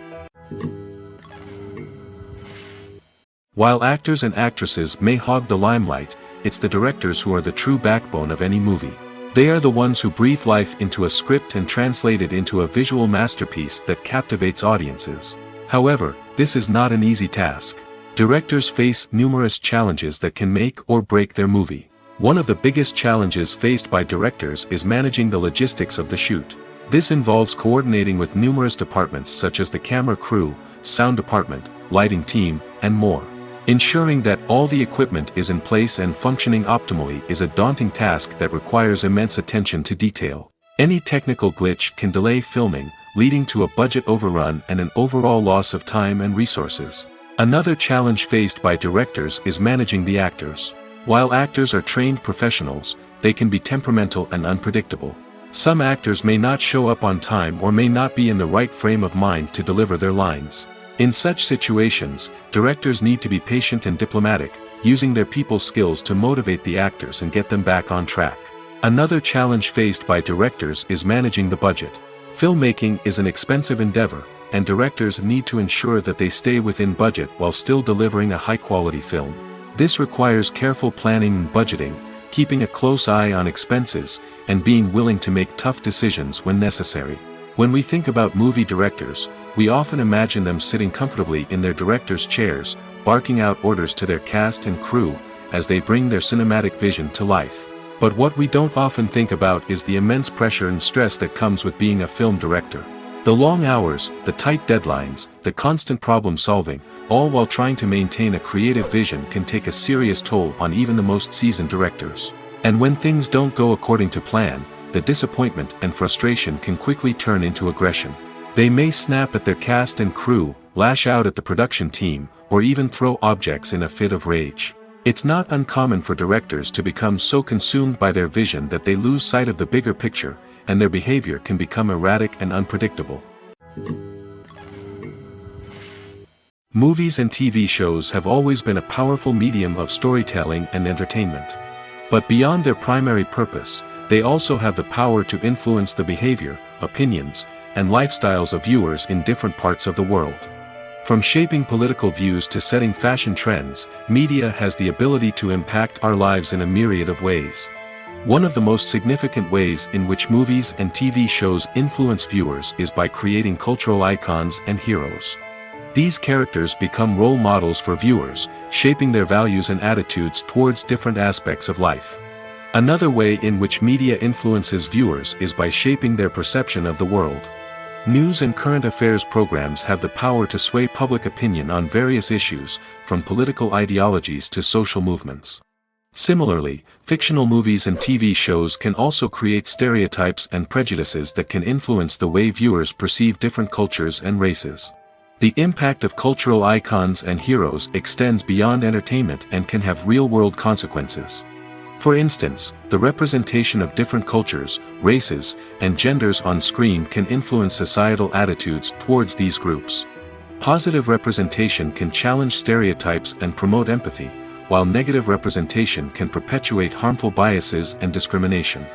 While actors and actresses may hog the limelight, it's the directors who are the true backbone of any movie. They are the ones who breathe life into a script and translate it into a visual masterpiece that captivates audiences. However, this is not an easy task. Directors face numerous challenges that can make or break their movie. One of the biggest challenges faced by directors is managing the logistics of the shoot. This involves coordinating with numerous departments such as the camera crew, sound department, lighting team, and more. Ensuring that all the equipment is in place and functioning optimally is a daunting task that requires immense attention to detail. Any technical glitch can delay filming, leading to a budget overrun and an overall loss of time and resources. Another challenge faced by directors is managing the actors. While actors are trained professionals, they can be temperamental and unpredictable. Some actors may not show up on time or may not be in the right frame of mind to deliver their lines. In such situations, directors need to be patient and diplomatic, using their people skills to motivate the actors and get them back on track. Another challenge faced by directors is managing the budget. Filmmaking is an expensive endeavor, and directors need to ensure that they stay within budget while still delivering a high-quality film. This requires careful planning and budgeting, keeping a close eye on expenses, and being willing to make tough decisions when necessary. When we think about movie directors, we often imagine them sitting comfortably in their director's chairs, barking out orders to their cast and crew, as they bring their cinematic vision to life. But what we don't often think about is the immense pressure and stress that comes with being a film director. The long hours, the tight deadlines, the constant problem solving, all while trying to maintain a creative vision can take a serious toll on even the most seasoned directors. And when things don't go according to plan, the disappointment and frustration can quickly turn into aggression. They may snap at their cast and crew, lash out at the production team, or even throw objects in a fit of rage. It's not uncommon for directors to become so consumed by their vision that they lose sight of the bigger picture, and their behavior can become erratic and unpredictable. Movies and TV shows have always been a powerful medium of storytelling and entertainment. But beyond their primary purpose, they also have the power to influence the behavior, opinions, and lifestyles of viewers in different parts of the world. From shaping political views to setting fashion trends, media has the ability to impact our lives in a myriad of ways. One of the most significant ways in which movies and TV shows influence viewers is by creating cultural icons and heroes. These characters become role models for viewers, shaping their values and attitudes towards different aspects of life. Another way in which media influences viewers is by shaping their perception of the world. News and current affairs programs have the power to sway public opinion on various issues, from political ideologies to social movements. Similarly, fictional movies and TV shows can also create stereotypes and prejudices that can influence the way viewers perceive different cultures and races. The impact of cultural icons and heroes extends beyond entertainment and can have real-world consequences. For instance, the representation of different cultures, races, and genders on screen can influence societal attitudes towards these groups. Positive representation can challenge stereotypes and promote empathy, while negative representation can perpetuate harmful biases and discrimination.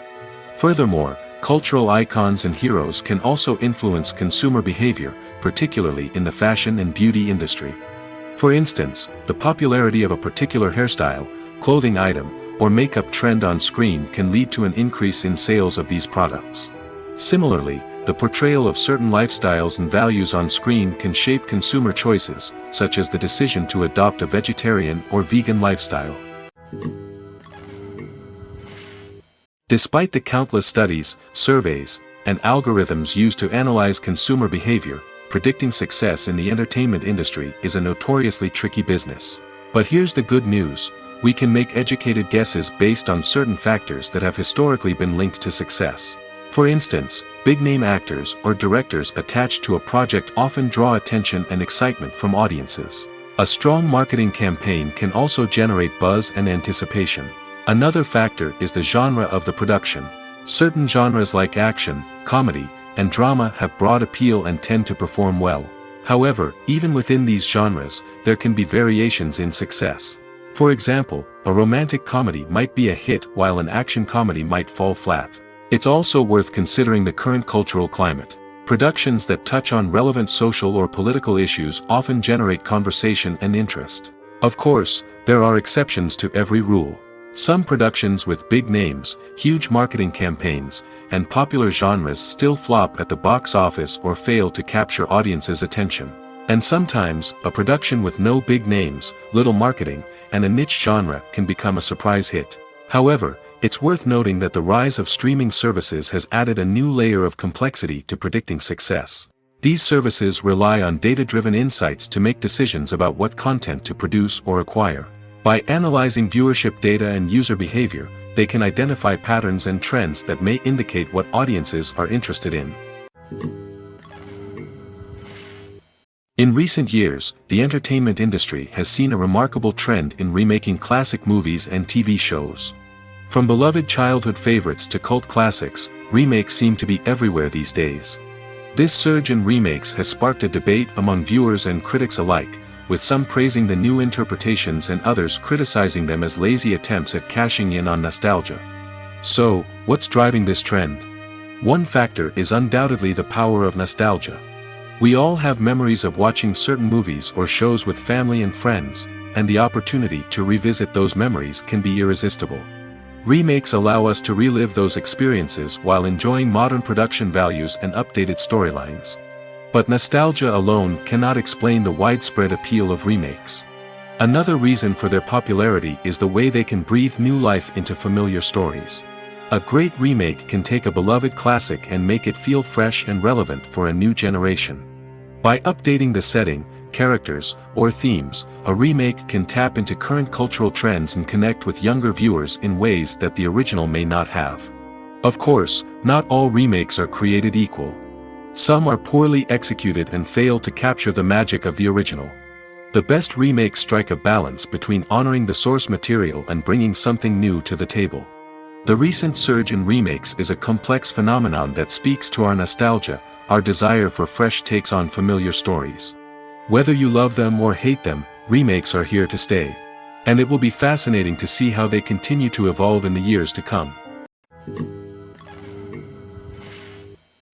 Furthermore, cultural icons and heroes can also influence consumer behavior, particularly in the fashion and beauty industry. For instance, the popularity of a particular hairstyle, clothing item, or makeup trend on screen can lead to an increase in sales of these products. Similarly, the portrayal of certain lifestyles and values on screen can shape consumer choices, such as the decision to adopt a vegetarian or vegan lifestyle. Despite the countless studies, surveys, and algorithms used to analyze consumer behavior, predicting success in the entertainment industry is a notoriously tricky business. But here's the good news: we can make educated guesses based on certain factors that have historically been linked to success. For instance, big-name actors or directors attached to a project often draw attention and excitement from audiences. A strong marketing campaign can also generate buzz and anticipation. Another factor is the genre of the production. Certain genres like action, comedy, and drama have broad appeal and tend to perform well. However, even within these genres, there can be variations in success. For example, a romantic comedy might be a hit while an action comedy might fall flat. It's also worth considering the current cultural climate. Productions that touch on relevant social or political issues often generate conversation and interest. Of course, there are exceptions to every rule. Some productions with big names, huge marketing campaigns, and popular genres still flop at the box office or fail to capture audiences' attention. And sometimes, a production with no big names, little marketing, and a niche genre can become a surprise hit. However, it's worth noting that the rise of streaming services has added a new layer of complexity to predicting success. These services rely on data-driven insights to make decisions about what content to produce or acquire. By analyzing viewership data and user behavior, they can identify patterns and trends that may indicate what audiences are interested in. In recent years, the entertainment industry has seen a remarkable trend in remaking classic movies and TV shows. From beloved childhood favorites to cult classics, remakes seem to be everywhere these days. This surge in remakes has sparked a debate among viewers and critics alike, with some praising the new interpretations and others criticizing them as lazy attempts at cashing in on nostalgia. So, what's driving this trend? One factor is undoubtedly the power of nostalgia. We all have memories of watching certain movies or shows with family and friends, and the opportunity to revisit those memories can be irresistible. Remakes allow us to relive those experiences while enjoying modern production values and updated storylines. But nostalgia alone cannot explain the widespread appeal of remakes. Another reason for their popularity is the way they can breathe new life into familiar stories. A great remake can take a beloved classic and make it feel fresh and relevant for a new generation. By updating the setting, characters, or themes, a remake can tap into current cultural trends and connect with younger viewers in ways that the original may not have. Of course, not all remakes are created equal. Some are poorly executed and fail to capture the magic of the original. The best remakes strike a balance between honoring the source material and bringing something new to the table. The recent surge in remakes is a complex phenomenon that speaks to our nostalgia, our desire for fresh takes on familiar stories. Whether you love them or hate them, remakes are here to stay. And it will be fascinating to see how they continue to evolve in the years to come.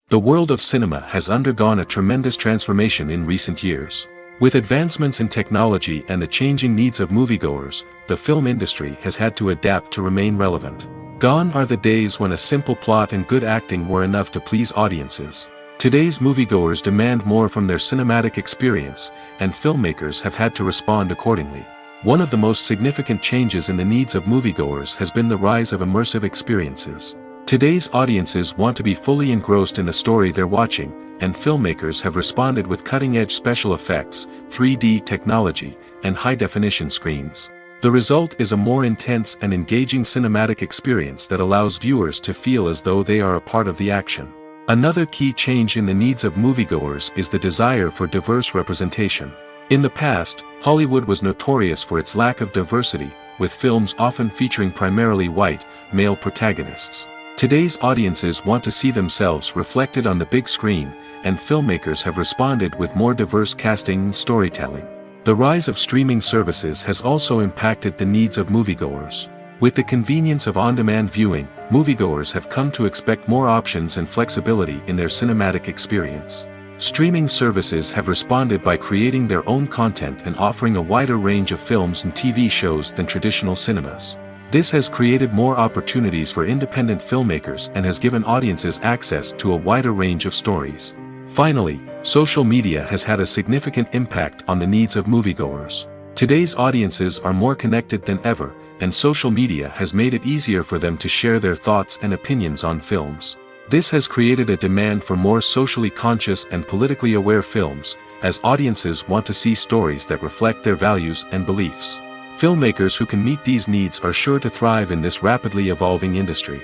The world of cinema has undergone a tremendous transformation in recent years. With advancements in technology and the changing needs of moviegoers, the film industry has had to adapt to remain relevant. Gone are the days when a simple plot and good acting were enough to please audiences. Today's moviegoers demand more from their cinematic experience, and filmmakers have had to respond accordingly. One of the most significant changes in the needs of moviegoers has been the rise of immersive experiences. Today's audiences want to be fully engrossed in the story they're watching, and filmmakers have responded with cutting-edge special effects, 3D technology, and high-definition screens. The result is a more intense and engaging cinematic experience that allows viewers to feel as though they are a part of the action. Another key change in the needs of moviegoers is the desire for diverse representation. In the past, Hollywood was notorious for its lack of diversity, with films often featuring primarily white, male protagonists. Today's audiences want to see themselves reflected on the big screen, and filmmakers have responded with more diverse casting and storytelling. The rise of streaming services has also impacted the needs of moviegoers. With the convenience of on-demand viewing, moviegoers have come to expect more options and flexibility in their cinematic experience. Streaming services have responded by creating their own content and offering a wider range of films and TV shows than traditional cinemas. This has created more opportunities for independent filmmakers and has given audiences access to a wider range of stories. Finally, social media has had a significant impact on the needs of moviegoers. Today's audiences are more connected than ever, and social media has made it easier for them to share their thoughts and opinions on films. This has created a demand for more socially conscious and politically aware films, as audiences want to see stories that reflect their values and beliefs. Filmmakers who can meet these needs are sure to thrive in this rapidly evolving industry.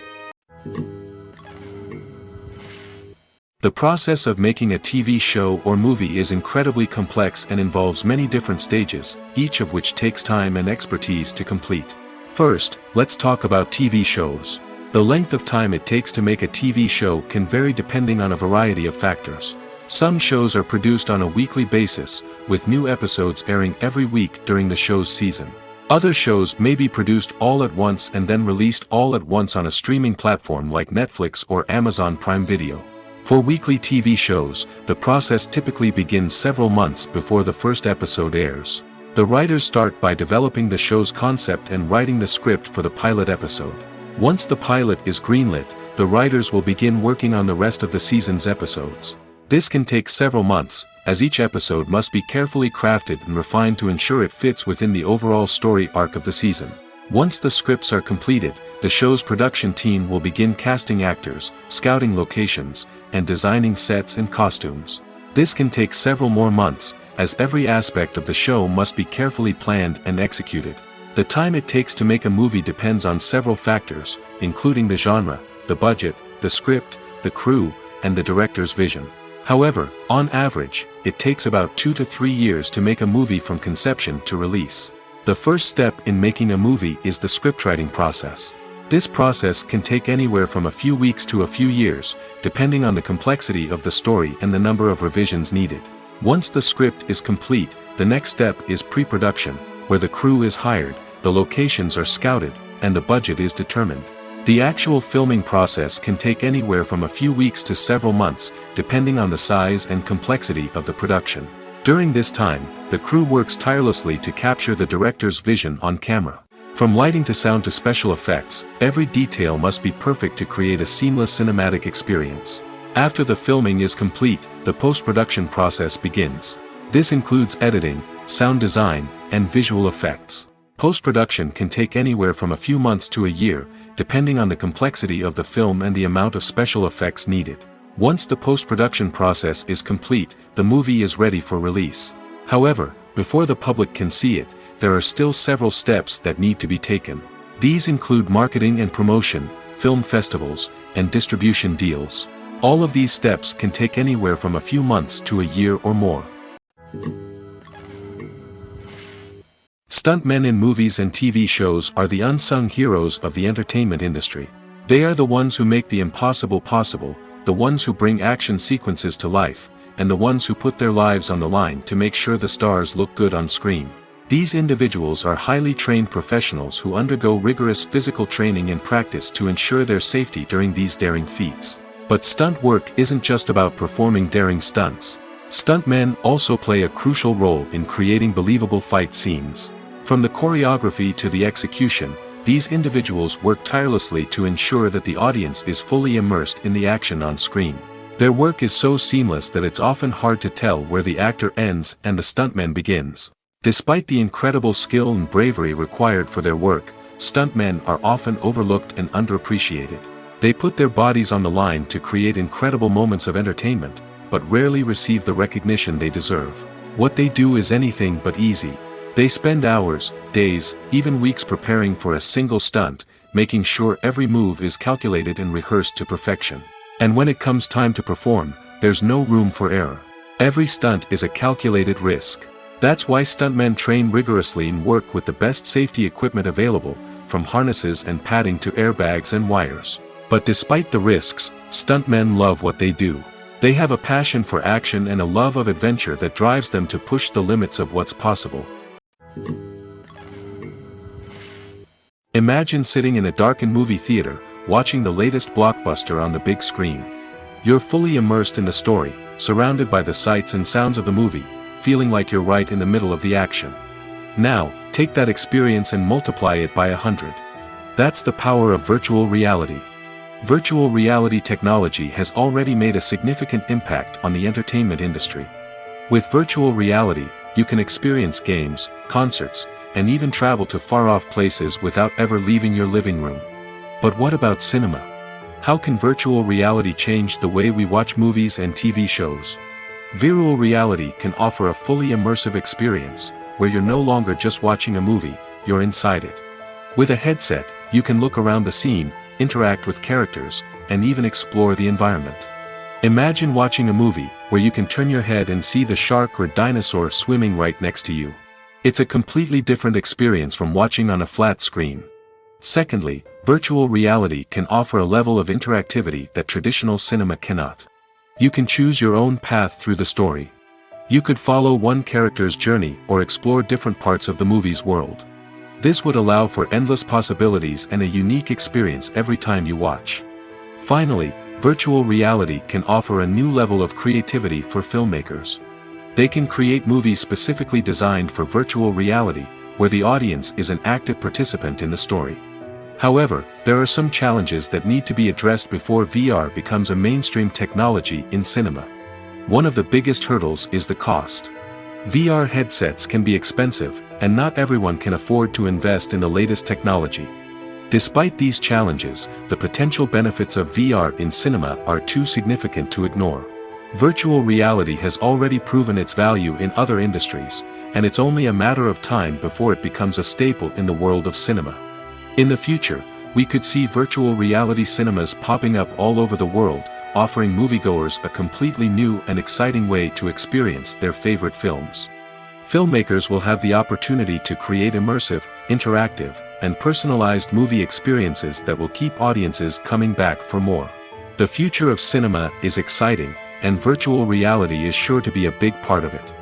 The process of making a TV show or movie is incredibly complex and involves many different stages, each of which takes time and expertise to complete. First, let's talk about TV shows. The length of time it takes to make a TV show can vary depending on a variety of factors. Some shows are produced on a weekly basis, with new episodes airing every week during the show's season. Other shows may be produced all at once and then released all at once on a streaming platform like Netflix or Amazon Prime Video. For weekly TV shows, the process typically begins several months before the first episode airs. The writers start by developing the show's concept and writing the script for the pilot episode. Once the pilot is greenlit, the writers will begin working on the rest of the season's episodes. This can take several months, as each episode must be carefully crafted and refined to ensure it fits within the overall story arc of the season. Once the scripts are completed, the show's production team will begin casting actors, scouting locations, and designing sets and costumes. This can take several more months, as every aspect of the show must be carefully planned and executed. The time it takes to make a movie depends on several factors, including the genre, the budget, the script, the crew, and the director's vision. However, on average, it takes about 2 to 3 years to make a movie from conception to release. The first step in making a movie is the scriptwriting process. This process can take anywhere from a few weeks to a few years, depending on the complexity of the story and the number of revisions needed. Once the script is complete, the next step is pre-production, where the crew is hired, the locations are scouted, and the budget is determined. The actual filming process can take anywhere from a few weeks to several months, depending on the size and complexity of the production. During this time, the crew works tirelessly to capture the director's vision on camera. From lighting to sound to special effects, every detail must be perfect to create a seamless cinematic experience. After the filming is complete, the post-production process begins. This includes editing, sound design, and visual effects. Post-production can take anywhere from a few months to a year, depending on the complexity of the film and the amount of special effects needed. Once the post-production process is complete, the movie is ready for release. However, before the public can see it, there are still several steps that need to be taken. These include marketing and promotion, film festivals, and distribution deals. All of these steps can take anywhere from a few months to a year or more. Stuntmen in movies and TV shows are the unsung heroes of the entertainment industry. They are the ones who make the impossible possible, the ones who bring action sequences to life, and the ones who put their lives on the line to make sure the stars look good on screen. These individuals are highly trained professionals who undergo rigorous physical training and practice to ensure their safety during these daring feats. But stunt work isn't just about performing daring stunts. Stuntmen also play a crucial role in creating believable fight scenes. From the choreography to the execution, these individuals work tirelessly to ensure that the audience is fully immersed in the action on screen. Their work is so seamless that it's often hard to tell where the actor ends and the stuntman begins. Despite the incredible skill and bravery required for their work, stuntmen are often overlooked and underappreciated. They put their bodies on the line to create incredible moments of entertainment, but rarely receive the recognition they deserve. What they do is anything but easy. They spend hours, days, even weeks preparing for a single stunt, making sure every move is calculated and rehearsed to perfection. And when it comes time to perform, there's no room for error. Every stunt is a calculated risk. That's why stuntmen train rigorously and work with the best safety equipment available, from harnesses and padding to airbags and wires. But despite the risks, stuntmen love what they do. They have a passion for action and a love of adventure that drives them to push the limits of what's possible. Imagine sitting in a darkened movie theater, watching the latest blockbuster on the big screen. You're fully immersed in the story, surrounded by the sights and sounds of the movie, feeling like you're right in the middle of the action. Now, take that experience and multiply it by 100. That's the power of virtual reality. Virtual reality technology has already made a significant impact on the entertainment industry. With virtual reality, you can experience games, concerts, and even travel to far-off places without ever leaving your living room. But what about cinema? How can virtual reality change the way we watch movies and TV shows? Virtual reality can offer a fully immersive experience, where you're no longer just watching a movie, you're inside it. With a headset, you can look around the scene, interact with characters, and even explore the environment. Imagine watching a movie where you can turn your head and see the shark or dinosaur swimming right next to you. It's a completely different experience from watching on a flat screen. Secondly, virtual reality can offer a level of interactivity that traditional cinema cannot. You can choose your own path through the story. You could follow one character's journey or explore different parts of the movie's world. This would allow for endless possibilities and a unique experience every time you watch. Finally, virtual reality can offer a new level of creativity for filmmakers. They can create movies specifically designed for virtual reality, where the audience is an active participant in the story. However, there are some challenges that need to be addressed before VR becomes a mainstream technology in cinema. One of the biggest hurdles is the cost. VR headsets can be expensive, and not everyone can afford to invest in the latest technology. Despite these challenges, the potential benefits of VR in cinema are too significant to ignore. Virtual reality has already proven its value in other industries, and it's only a matter of time before it becomes a staple in the world of cinema. In the future, we could see virtual reality cinemas popping up all over the world, offering moviegoers a completely new and exciting way to experience their favorite films. Filmmakers will have the opportunity to create immersive, interactive, and personalized movie experiences that will keep audiences coming back for more. The future of cinema is exciting, and virtual reality is sure to be a big part of it.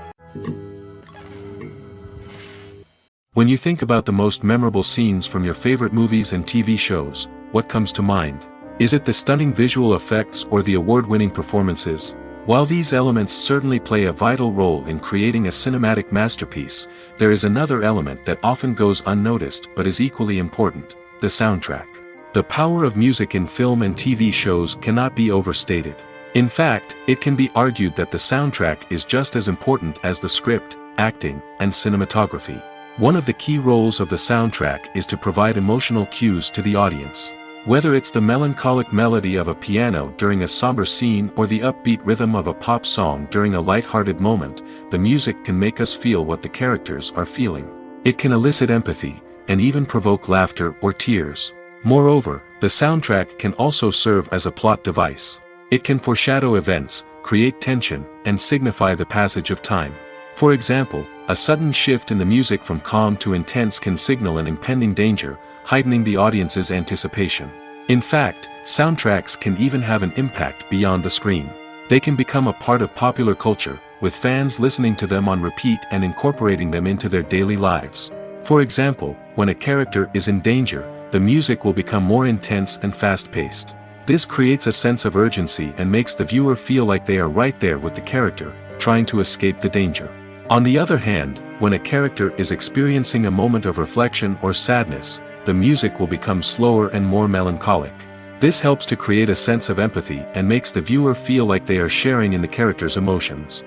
When you think about the most memorable scenes from your favorite movies and TV shows, what comes to mind? Is it the stunning visual effects or the award-winning performances? While these elements certainly play a vital role in creating a cinematic masterpiece, there is another element that often goes unnoticed but is equally important: the soundtrack. The power of music in film and TV shows cannot be overstated. In fact, it can be argued that the soundtrack is just as important as the script, acting, and cinematography. One of the key roles of the soundtrack is to provide emotional cues to the audience. Whether it's the melancholic melody of a piano during a somber scene or the upbeat rhythm of a pop song during a light-hearted moment, the music can make us feel what the characters are feeling. It can elicit empathy, and even provoke laughter or tears. Moreover, the soundtrack can also serve as a plot device. It can foreshadow events, create tension, and signify the passage of time. For example, a sudden shift in the music from calm to intense can signal an impending danger, heightening the audience's anticipation. In fact, soundtracks can even have an impact beyond the screen. They can become a part of popular culture, with fans listening to them on repeat and incorporating them into their daily lives. For example, when a character is in danger, the music will become more intense and fast-paced. This creates a sense of urgency and makes the viewer feel like they are right there with the character, trying to escape the danger. On the other hand, when a character is experiencing a moment of reflection or sadness, the music will become slower and more melancholic. This helps to create a sense of empathy and makes the viewer feel like they are sharing in the character's emotions.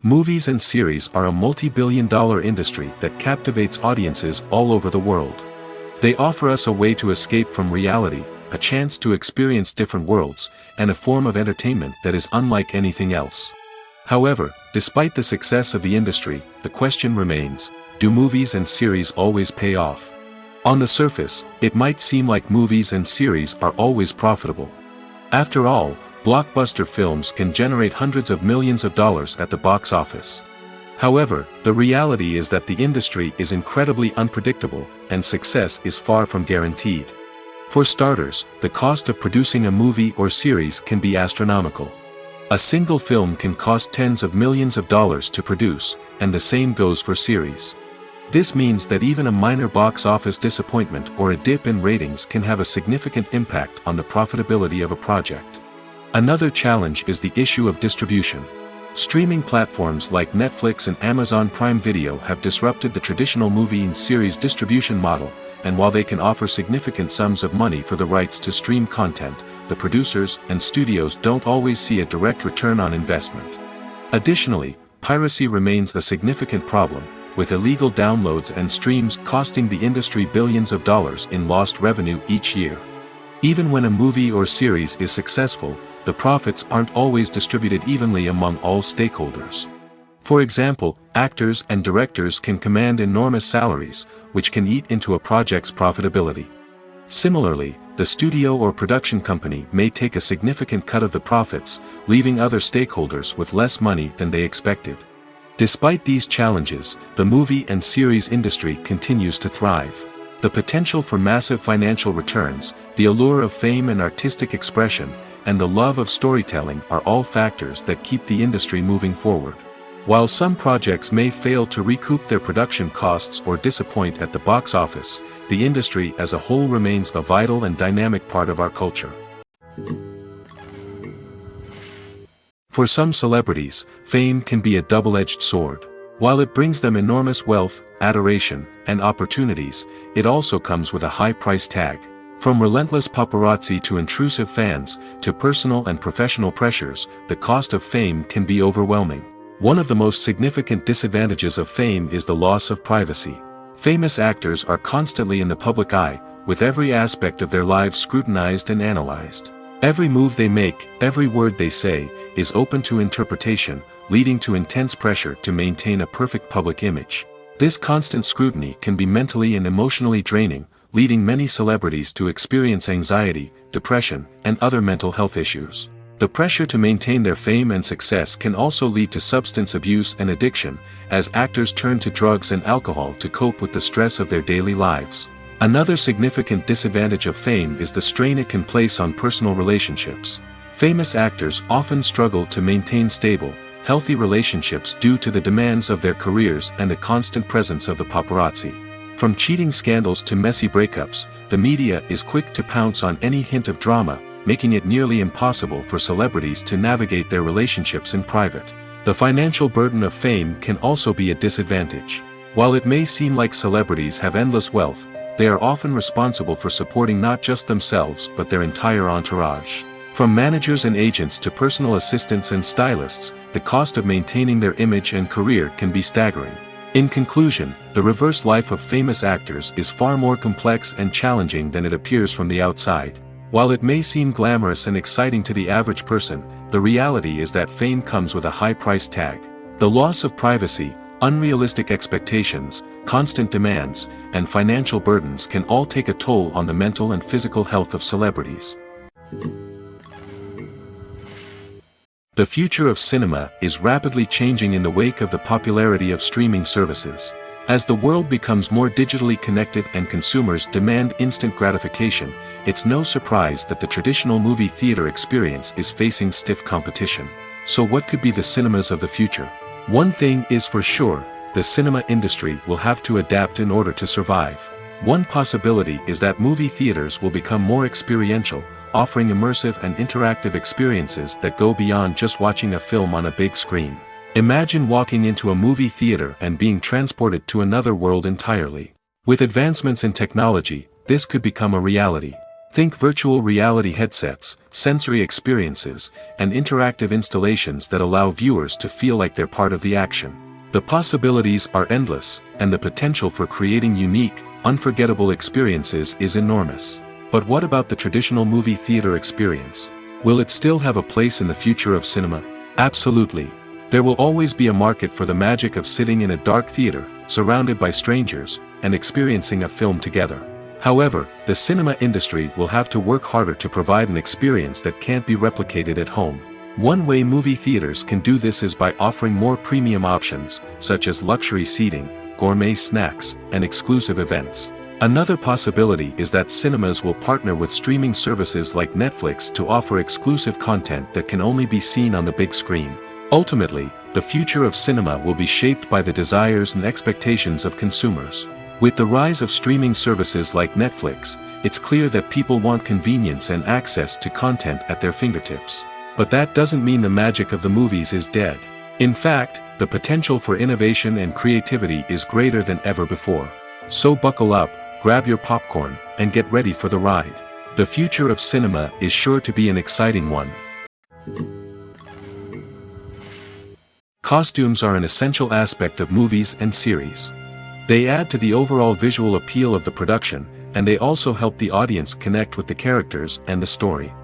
Movies and series are a multi-billion-dollar industry that captivates audiences all over the world. They offer us a way to escape from reality, a chance to experience different worlds, and a form of entertainment that is unlike anything else. However, despite the success of the industry, the question remains: do movies and series always pay off? On the surface, it might seem like movies and series are always profitable. After all, blockbuster films can generate hundreds of millions of dollars at the box office. However, the reality is that the industry is incredibly unpredictable, and success is far from guaranteed. For starters, the cost of producing a movie or series can be astronomical. A single film can cost tens of millions of dollars to produce, and the same goes for series. This means that even a minor box office disappointment or a dip in ratings can have a significant impact on the profitability of a project. Another challenge is the issue of distribution. Streaming platforms like Netflix and Amazon Prime Video have disrupted the traditional movie and series distribution model, and while they can offer significant sums of money for the rights to stream content, the producers and studios don't always see a direct return on investment. Additionally, piracy remains a significant problem, with illegal downloads and streams costing the industry billions of dollars in lost revenue each year. Even when a movie or series is successful, the profits aren't always distributed evenly among all stakeholders. For example, actors and directors can command enormous salaries, which can eat into a project's profitability. Similarly, the studio or production company may take a significant cut of the profits, leaving other stakeholders with less money than they expected. Despite these challenges, the movie and series industry continues to thrive. The potential for massive financial returns, the allure of fame and artistic expression, and the love of storytelling are all factors that keep the industry moving forward. While some projects may fail to recoup their production costs or disappoint at the box office, the industry as a whole remains a vital and dynamic part of our culture. For some celebrities, fame can be a double-edged sword. While it brings them enormous wealth, adoration, and opportunities, it also comes with a high price tag. From relentless paparazzi to intrusive fans, to personal and professional pressures, the cost of fame can be overwhelming. One of the most significant disadvantages of fame is the loss of privacy. Famous actors are constantly in the public eye, with every aspect of their lives scrutinized and analyzed. Every move they make, every word they say, is open to interpretation, leading to intense pressure to maintain a perfect public image. This constant scrutiny can be mentally and emotionally draining, leading many celebrities to experience anxiety, depression, and other mental health issues. The pressure to maintain their fame and success can also lead to substance abuse and addiction, as actors turn to drugs and alcohol to cope with the stress of their daily lives. Another significant disadvantage of fame is the strain it can place on personal relationships. Famous actors often struggle to maintain stable, healthy relationships due to the demands of their careers and the constant presence of the paparazzi. From cheating scandals to messy breakups, the media is quick to pounce on any hint of drama, making it nearly impossible for celebrities to navigate their relationships in private. The financial burden of fame can also be a disadvantage. While it may seem like celebrities have endless wealth, they are often responsible for supporting not just themselves but their entire entourage. From managers and agents to personal assistants and stylists, the cost of maintaining their image and career can be staggering. In conclusion, the reverse life of famous actors is far more complex and challenging than it appears from the outside. While it may seem glamorous and exciting to the average person, the reality is that fame comes with a high price tag. The loss of privacy, unrealistic expectations, constant demands, and financial burdens can all take a toll on the mental and physical health of celebrities. The future of cinema is rapidly changing in the wake of the popularity of streaming services. As the world becomes more digitally connected and consumers demand instant gratification, it's no surprise that the traditional movie theater experience is facing stiff competition. So what could be the cinemas of the future? One thing is for sure, the cinema industry will have to adapt in order to survive. One possibility is that movie theaters will become more experiential, offering immersive and interactive experiences that go beyond just watching a film on a big screen. Imagine walking into a movie theater and being transported to another world entirely. With advancements in technology, this could become a reality. Think virtual reality headsets, sensory experiences, and interactive installations that allow viewers to feel like they're part of the action. The possibilities are endless, and the potential for creating unique, unforgettable experiences is enormous. But what about the traditional movie theater experience? Will it still have a place in the future of cinema? Absolutely. There will always be a market for the magic of sitting in a dark theater, surrounded by strangers, and experiencing a film together. However, the cinema industry will have to work harder to provide an experience that can't be replicated at home. One way movie theaters can do this is by offering more premium options, such as luxury seating, gourmet snacks, and exclusive events. Another possibility is that cinemas will partner with streaming services like Netflix to offer exclusive content that can only be seen on the big screen. Ultimately, the future of cinema will be shaped by the desires and expectations of consumers. With the rise of streaming services like Netflix, it's clear that people want convenience and access to content at their fingertips. But that doesn't mean the magic of the movies is dead. In fact, the potential for innovation and creativity is greater than ever before. So buckle up, grab your popcorn, and get ready for the ride. The future of cinema is sure to be an exciting one. Costumes are an essential aspect of movies and series. They add to the overall visual appeal of the production, and they also help the audience connect with the characters and the story.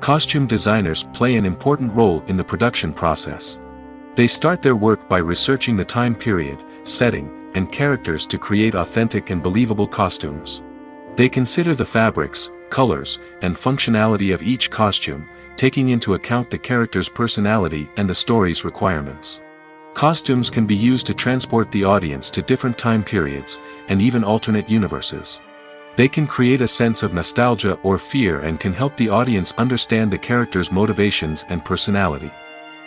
Costume designers play an important role in the production process. They start their work by researching the time period, setting, and characters to create authentic and believable costumes. They consider the fabrics, colors, and functionality of each costume, taking into account the character's personality and the story's requirements. Costumes can be used to transport the audience to different time periods, and even alternate universes. They can create a sense of nostalgia or fear and can help the audience understand the character's motivations and personality.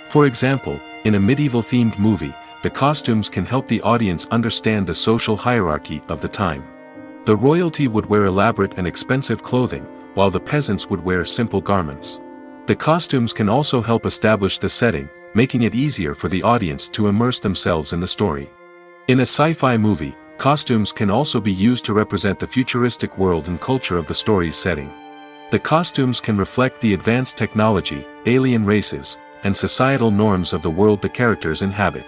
For example, in a medieval-themed movie, the costumes can help the audience understand the social hierarchy of the time. The royalty would wear elaborate and expensive clothing, while the peasants would wear simple garments. The costumes can also help establish the setting, making it easier for the audience to immerse themselves in the story. In a sci-fi movie, Costumes can also be used to represent the futuristic world and culture of the story's setting. The costumes can reflect the advanced technology, alien races, and societal norms of the world the characters inhabit.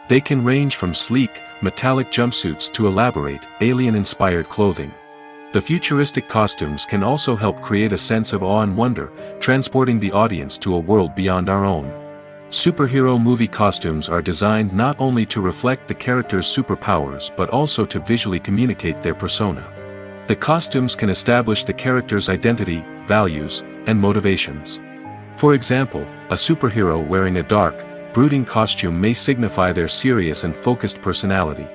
They can range from sleek, metallic jumpsuits to elaborate, alien-inspired clothing. The futuristic costumes can also help create a sense of awe and wonder, transporting the audience to a world beyond our own. Superhero movie costumes are designed not only to reflect the character's superpowers but also to visually communicate their persona. The costumes can establish the character's identity, values, and motivations. For example, a superhero wearing a dark, brooding costume may signify their serious and focused personality.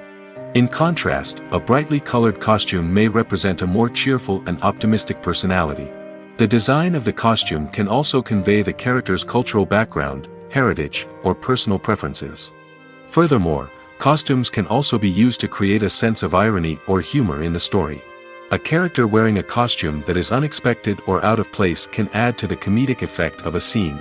In contrast, a brightly colored costume may represent a more cheerful and optimistic personality. The design of the costume can also convey the character's cultural background, heritage, or personal preferences. Furthermore, costumes can also be used to create a sense of irony or humor in the story. A character wearing a costume that is unexpected or out of place can add to the comedic effect of a scene.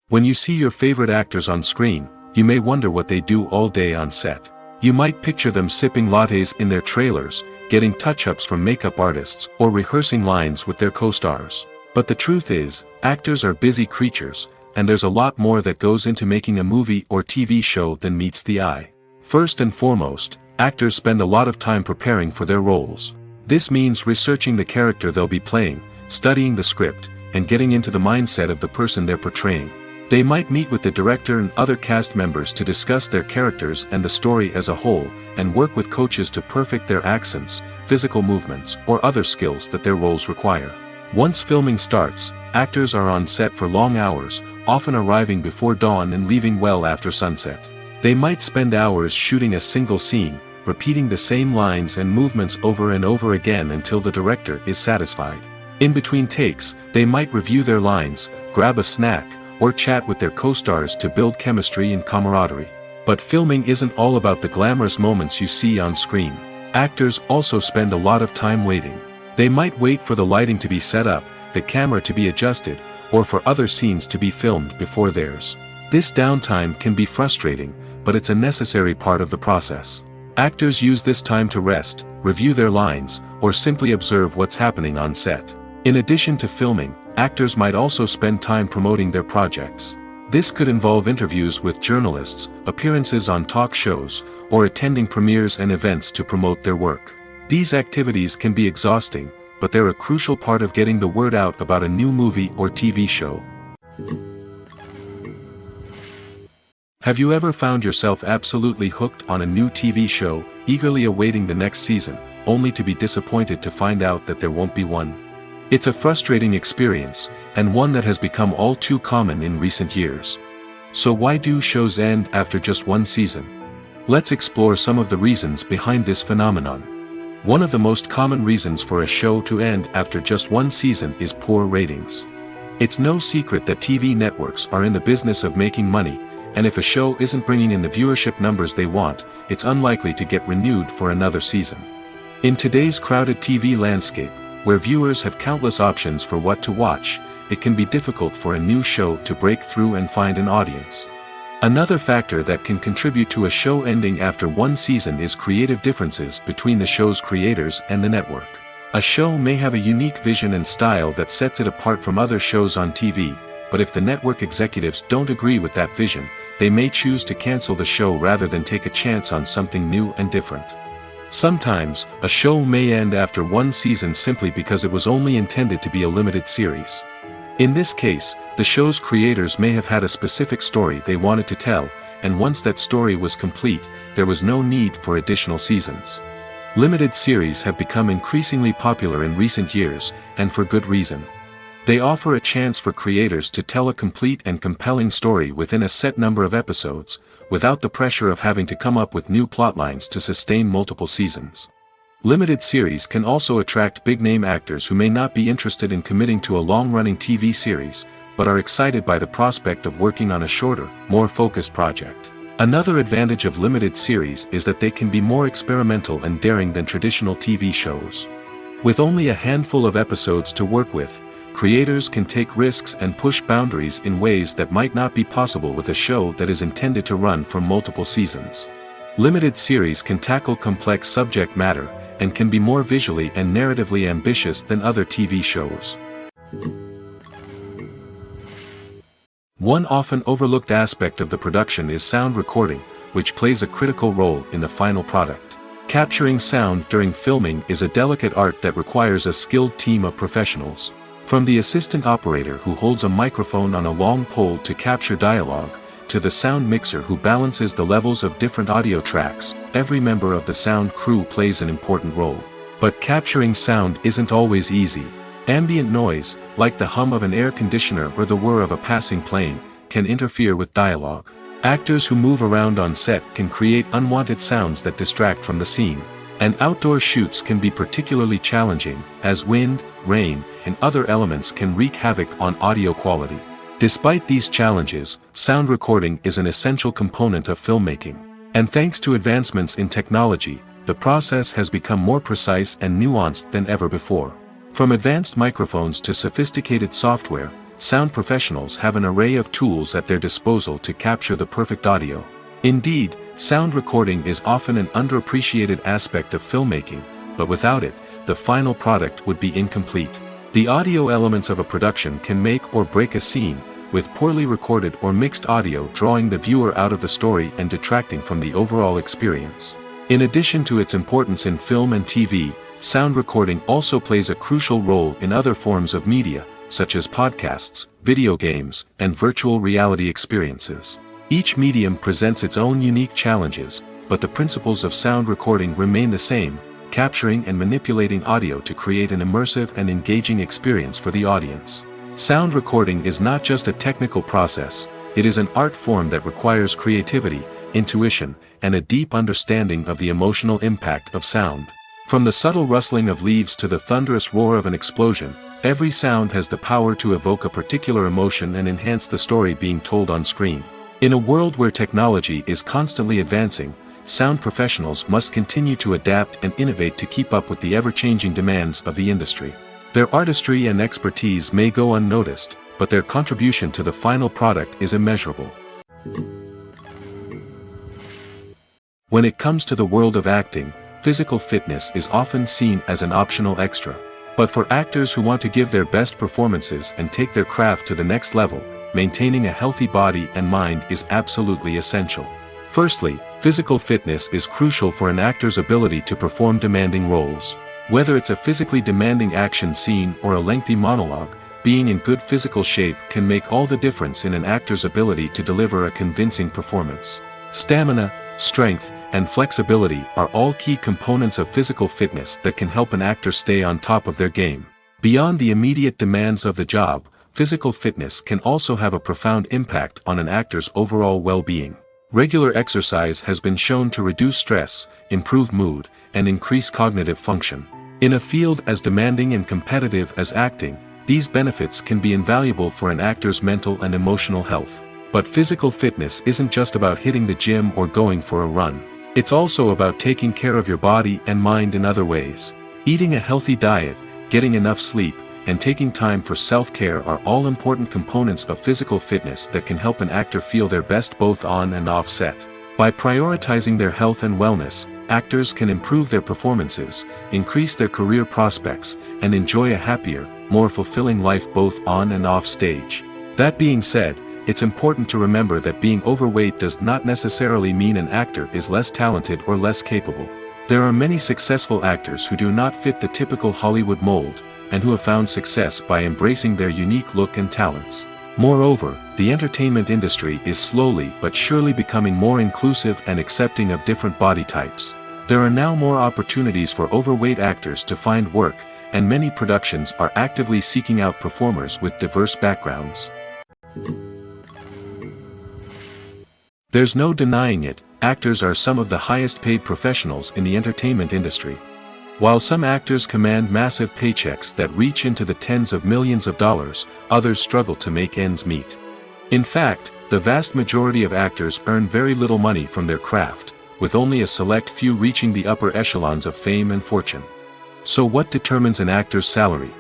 When you see your favorite actors on screen, you may wonder what they do all day on set. You might picture them sipping lattes in their trailers, getting touch-ups from makeup artists, or rehearsing lines with their co-stars. But the truth is, actors are busy creatures, and there's a lot more that goes into making a movie or TV show than meets the eye. First and foremost, actors spend a lot of time preparing for their roles. This means researching the character they'll be playing, studying the script, and getting into the mindset of the person they're portraying. They might meet with the director and other cast members to discuss their characters and the story as a whole, and work with coaches to perfect their accents, physical movements, or other skills that their roles require. Once filming starts, actors are on set for long hours, often arriving before dawn and leaving well after sunset. They might spend hours shooting a single scene, repeating the same lines and movements over and over again until the director is satisfied. In between takes, they might review their lines, grab a snack, or chat with their co-stars to build chemistry and camaraderie. But filming isn't all about the glamorous moments you see on screen. Actors also spend a lot of time waiting. They might wait for the lighting to be set up, the camera to be adjusted, or for other scenes to be filmed before theirs. This downtime can be frustrating, but it's a necessary part of the process. Actors use this time to rest, review their lines, or simply observe what's happening on set. In addition to filming, actors might also spend time promoting their projects. This could involve interviews with journalists, appearances on talk shows, or attending premieres and events to promote their work. These activities can be exhausting, but they're a crucial part of getting the word out about a new movie or TV show. Have you ever found yourself absolutely hooked on a new TV show, eagerly awaiting the next season, only to be disappointed to find out that there won't be one? It's a frustrating experience, and one that has become all too common in recent years. So why do shows end after just one season? Let's explore some of the reasons behind this phenomenon. One of the most common reasons for a show to end after just one season is poor ratings. It's no secret that TV networks are in the business of making money, and if a show isn't bringing in the viewership numbers they want, it's unlikely to get renewed for another season. In today's crowded TV landscape, where viewers have countless options for what to watch, it can be difficult for a new show to break through and find an audience. Another factor that can contribute to a show ending after one season is creative differences between the show's creators and the network. A show may have a unique vision and style that sets it apart from other shows on TV, but if the network executives don't agree with that vision, they may choose to cancel the show rather than take a chance on something new and different. Sometimes, a show may end after one season simply because it was only intended to be a limited series. In this case, the show's creators may have had a specific story they wanted to tell, and once that story was complete, there was no need for additional seasons. Limited series have become increasingly popular in recent years, and for good reason. They offer a chance for creators to tell a complete and compelling story within a set number of episodes, without the pressure of having to come up with new plotlines to sustain multiple seasons. Limited series can also attract big-name actors who may not be interested in committing to a long-running TV series, but are excited by the prospect of working on a shorter, more focused project. Another advantage of limited series is that they can be more experimental and daring than traditional TV shows. With only a handful of episodes to work with, creators can take risks and push boundaries in ways that might not be possible with a show that is intended to run for multiple seasons. Limited series can tackle complex subject matter, and can be more visually and narratively ambitious than other TV shows. One often overlooked aspect of the production is sound recording, which plays a critical role in the final product. Capturing sound during filming is a delicate art that requires a skilled team of professionals. From the assistant operator who holds a microphone on a long pole to capture dialogue, to the sound mixer who balances the levels of different audio tracks, every member of the sound crew plays an important role. But capturing sound isn't always easy. Ambient noise, like the hum of an air conditioner or the whir of a passing plane, can interfere with dialogue. Actors who move around on set can create unwanted sounds that distract from the scene. And outdoor shoots can be particularly challenging, as wind, rain, and other elements can wreak havoc on audio quality. Despite these challenges, sound recording is an essential component of filmmaking. And thanks to advancements in technology, the process has become more precise and nuanced than ever before. From advanced microphones to sophisticated software, sound professionals have an array of tools at their disposal to capture the perfect audio. Indeed, sound recording is often an underappreciated aspect of filmmaking, but without it, the final product would be incomplete. The audio elements of a production can make or break a scene, with poorly recorded or mixed audio drawing the viewer out of the story and detracting from the overall experience. In addition to its importance in film and TV, sound recording also plays a crucial role in other forms of media, such as podcasts, video games, and virtual reality experiences. Each medium presents its own unique challenges, but the principles of sound recording remain the same, capturing and manipulating audio to create an immersive and engaging experience for the audience. Sound recording is not just a technical process, it is an art form that requires creativity, intuition, and a deep understanding of the emotional impact of sound. From the subtle rustling of leaves to the thunderous roar of an explosion, every sound has the power to evoke a particular emotion and enhance the story being told on screen. In a world where technology is constantly advancing, sound professionals must continue to adapt and innovate to keep up with the ever-changing demands of the industry. Their artistry and expertise may go unnoticed, but their contribution to the final product is immeasurable. When it comes to the world of acting, physical fitness is often seen as an optional extra. But for actors who want to give their best performances and take their craft to the next level, maintaining a healthy body and mind is absolutely essential. Firstly, physical fitness is crucial for an actor's ability to perform demanding roles. Whether it's a physically demanding action scene or a lengthy monologue, being in good physical shape can make all the difference in an actor's ability to deliver a convincing performance. Stamina, strength, and flexibility are all key components of physical fitness that can help an actor stay on top of their game. Beyond the immediate demands of the job, physical fitness can also have a profound impact on an actor's overall well-being. Regular exercise has been shown to reduce stress, improve mood, and increase cognitive function. In a field as demanding and competitive as acting, these benefits can be invaluable for an actor's mental and emotional health. But physical fitness isn't just about hitting the gym or going for a run. It's also about taking care of your body and mind in other ways. Eating a healthy diet, getting enough sleep, and taking time for self-care are all important components of physical fitness that can help an actor feel their best both on and off set. By prioritizing their health and wellness, actors can improve their performances, increase their career prospects, and enjoy a happier, more fulfilling life both on and off stage. That being said, it's important to remember that being overweight does not necessarily mean an actor is less talented or less capable. There are many successful actors who do not fit the typical Hollywood mold, and who have found success by embracing their unique look and talents. Moreover, the entertainment industry is slowly but surely becoming more inclusive and accepting of different body types. There are now more opportunities for overweight actors to find work, and many productions are actively seeking out performers with diverse backgrounds. There's no denying it, actors are some of the highest paid professionals in the entertainment industry. While some actors command massive paychecks that reach into the tens of millions of dollars, others struggle to make ends meet. In fact, the vast majority of actors earn very little money from their craft, with only a select few reaching the upper echelons of fame and fortune. So what determines an actor's salary?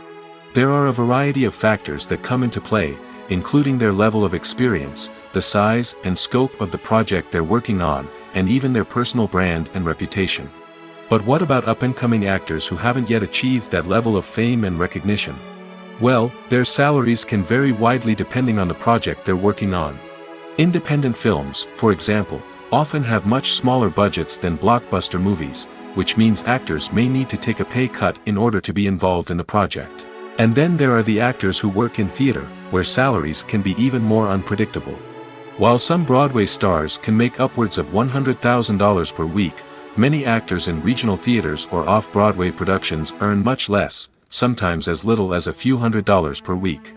There are a variety of factors that come into play, including their level of experience, the size and scope of the project they're working on, and even their personal brand and reputation. But what about up-and-coming actors who haven't yet achieved that level of fame and recognition? Well, their salaries can vary widely depending on the project they're working on. Independent films, for example, often have much smaller budgets than blockbuster movies, which means actors may need to take a pay cut in order to be involved in the project. And then there are the actors who work in theater, where salaries can be even more unpredictable. While some Broadway stars can make upwards of $100,000 per week, many actors in regional theaters or off-Broadway productions earn much less, sometimes as little as a few $100s per week.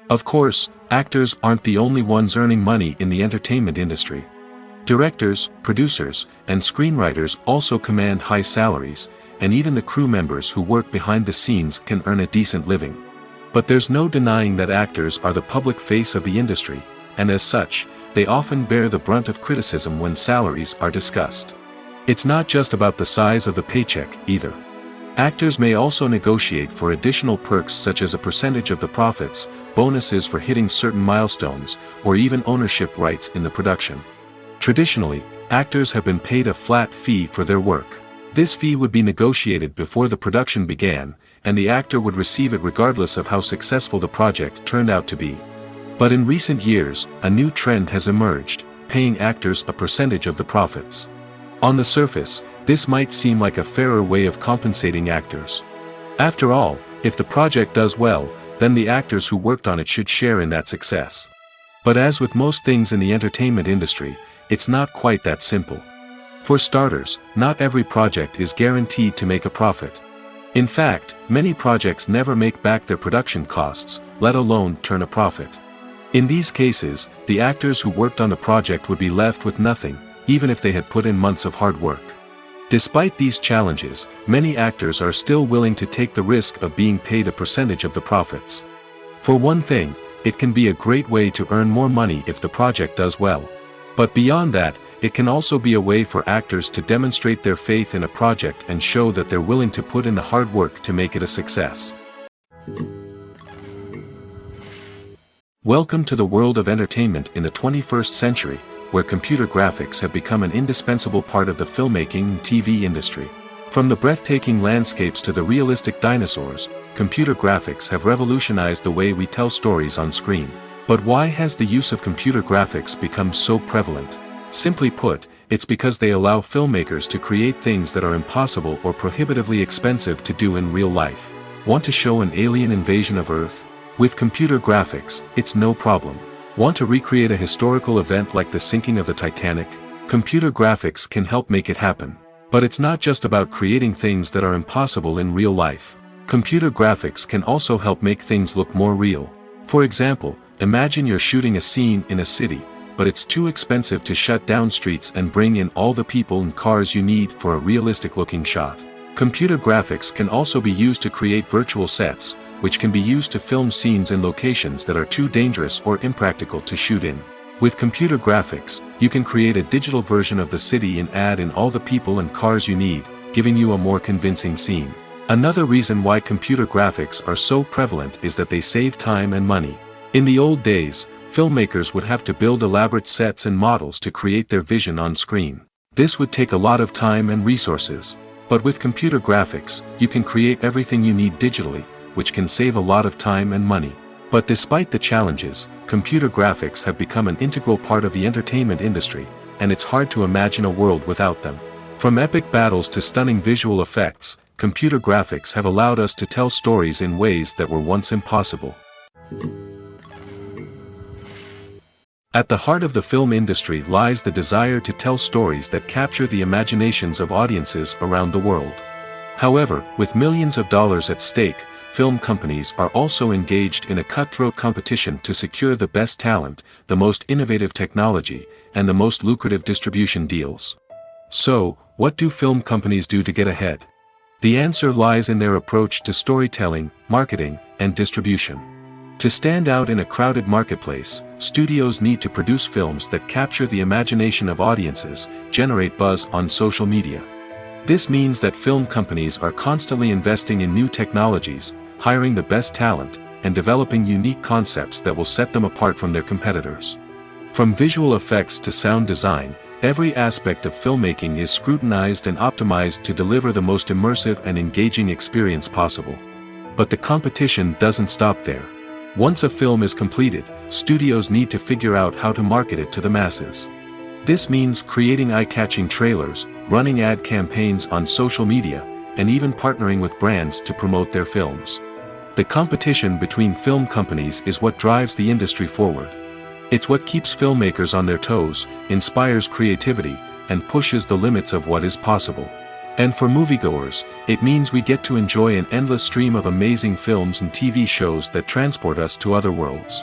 Of course, actors aren't the only ones earning money in the entertainment industry. Directors, producers, and screenwriters also command high salaries, and even the crew members who work behind the scenes can earn a decent living. But there's no denying that actors are the public face of the industry, and as such, they often bear the brunt of criticism when salaries are discussed. It's not just about the size of the paycheck, either. Actors may also negotiate for additional perks such as a percentage of the profits, bonuses for hitting certain milestones, or even ownership rights in the production. Traditionally, actors have been paid a flat fee for their work. This fee would be negotiated before the production began, and the actor would receive it regardless of how successful the project turned out to be. But in recent years, a new trend has emerged, paying actors a percentage of the profits. On the surface, this might seem like a fairer way of compensating actors. After all, if the project does well, then the actors who worked on it should share in that success. But as with most things in the entertainment industry, it's not quite that simple. For starters, not every project is guaranteed to make a profit. In fact, many projects never make back their production costs, let alone turn a profit. In these cases, the actors who worked on the project would be left with nothing, even if they had put in months of hard work. Despite these challenges, many actors are still willing to take the risk of being paid a percentage of the profits. For one thing, it can be a great way to earn more money if the project does well. But beyond that, it can also be a way for actors to demonstrate their faith in a project and show that they're willing to put in the hard work to make it a success. Welcome to the world of entertainment in the 21st century, where computer graphics have become an indispensable part of the filmmaking and TV industry. From the breathtaking landscapes to the realistic dinosaurs, computer graphics have revolutionized the way we tell stories on screen. But why has the use of computer graphics become so prevalent? Simply put, it's because they allow filmmakers to create things that are impossible or prohibitively expensive to do in real life. Want to show an alien invasion of Earth? With computer graphics, it's no problem. Want to recreate a historical event like the sinking of the Titanic? Computer graphics can help make it happen. But it's not just about creating things that are impossible in real life. Computer graphics can also help make things look more real. For example, imagine you're shooting a scene in a city, but it's too expensive to shut down streets and bring in all the people and cars you need for a realistic-looking shot. Computer graphics can also be used to create virtual sets, which can be used to film scenes in locations that are too dangerous or impractical to shoot in. With computer graphics, you can create a digital version of the city and add in all the people and cars you need, giving you a more convincing scene. Another reason why computer graphics are so prevalent is that they save time and money. In the old days, filmmakers would have to build elaborate sets and models to create their vision on screen. This would take a lot of time and resources. But with computer graphics, you can create everything you need digitally, which can save a lot of time and money. But despite the challenges, computer graphics have become an integral part of the entertainment industry, and it's hard to imagine a world without them. From epic battles to stunning visual effects, computer graphics have allowed us to tell stories in ways that were once impossible. At the heart of the film industry lies the desire to tell stories that capture the imaginations of audiences around the world. However, with millions of dollars at stake, film companies are also engaged in a cutthroat competition to secure the best talent, the most innovative technology, and the most lucrative distribution deals. So, what do film companies do to get ahead? The answer lies in their approach to storytelling, marketing, and distribution. To stand out in a crowded marketplace, studios need to produce films that capture the imagination of audiences, generate buzz on social media. This means that film companies are constantly investing in new technologies, hiring the best talent, and developing unique concepts that will set them apart from their competitors. From visual effects to sound design, every aspect of filmmaking is scrutinized and optimized to deliver the most immersive and engaging experience possible. But the competition doesn't stop there. Once a film is completed, studios need to figure out how to market it to the masses. This means creating eye-catching trailers, running ad campaigns on social media, and even partnering with brands to promote their films. The competition between film companies is what drives the industry forward. It's what keeps filmmakers on their toes, inspires creativity, and pushes the limits of what is possible. And for moviegoers, it means we get to enjoy an endless stream of amazing films and TV shows that transport us to other worlds.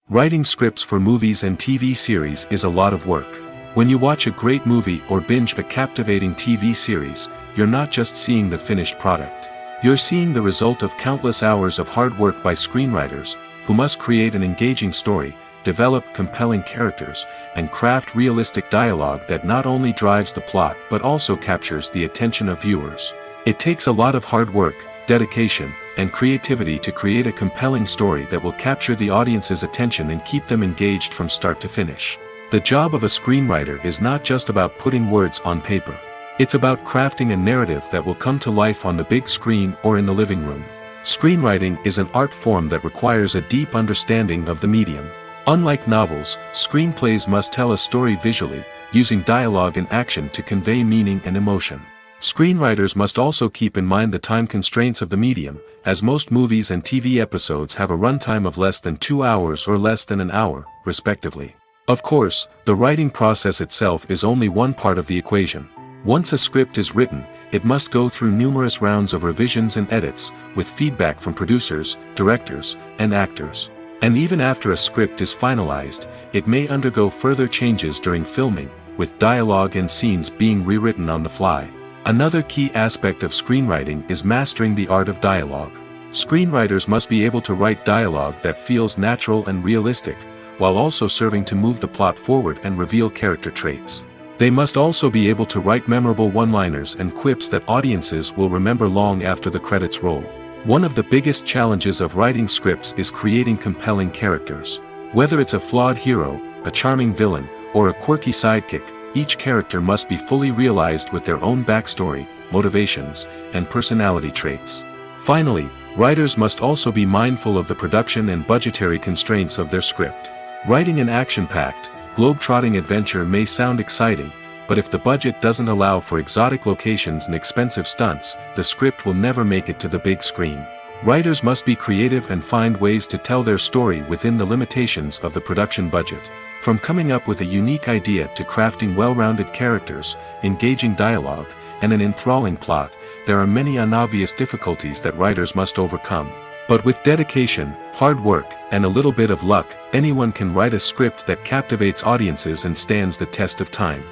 Writing scripts for movies and TV series is a lot of work. When you watch a great movie or binge a captivating TV series, you're not just seeing the finished product. You're seeing the result of countless hours of hard work by screenwriters, who must create an engaging story, develop compelling characters, and craft realistic dialogue that not only drives the plot but also captures the attention of viewers. It takes a lot of hard work, dedication, and creativity to create a compelling story that will capture the audience's attention and keep them engaged from start to finish. The job of a screenwriter is not just about putting words on paper. It's about crafting a narrative that will come to life on the big screen or in the living room. Screenwriting is an art form that requires a deep understanding of the medium. Unlike novels, screenplays must tell a story visually, using dialogue and action to convey meaning and emotion. Screenwriters must also keep in mind the time constraints of the medium, as most movies and TV episodes have a runtime of less than 2 hours or less than an hour, respectively. Of course, the writing process itself is only one part of the equation. Once a script is written, it must go through numerous rounds of revisions and edits, with feedback from producers, directors, and actors. And even after a script is finalized, it may undergo further changes during filming, with dialogue and scenes being rewritten on the fly. Another key aspect of screenwriting is mastering the art of dialogue. Screenwriters must be able to write dialogue that feels natural and realistic, while also serving to move the plot forward and reveal character traits. They must also be able to write memorable one-liners and quips that audiences will remember long after the credits roll. One of the biggest challenges of writing scripts is creating compelling characters. Whether it's a flawed hero, a charming villain, or a quirky sidekick, each character must be fully realized with their own backstory, motivations, and personality traits. Finally, writers must also be mindful of the production and budgetary constraints of their script. Writing an action-packed, globe-trotting adventure may sound exciting, but if the budget doesn't allow for exotic locations and expensive stunts, the script will never make it to the big screen. Writers must be creative and find ways to tell their story within the limitations of the production budget. From coming up with a unique idea to crafting well-rounded characters, engaging dialogue, and an enthralling plot, there are many unobvious difficulties that writers must overcome. But with dedication, hard work, and a little bit of luck, anyone can write a script that captivates audiences and stands the test of time.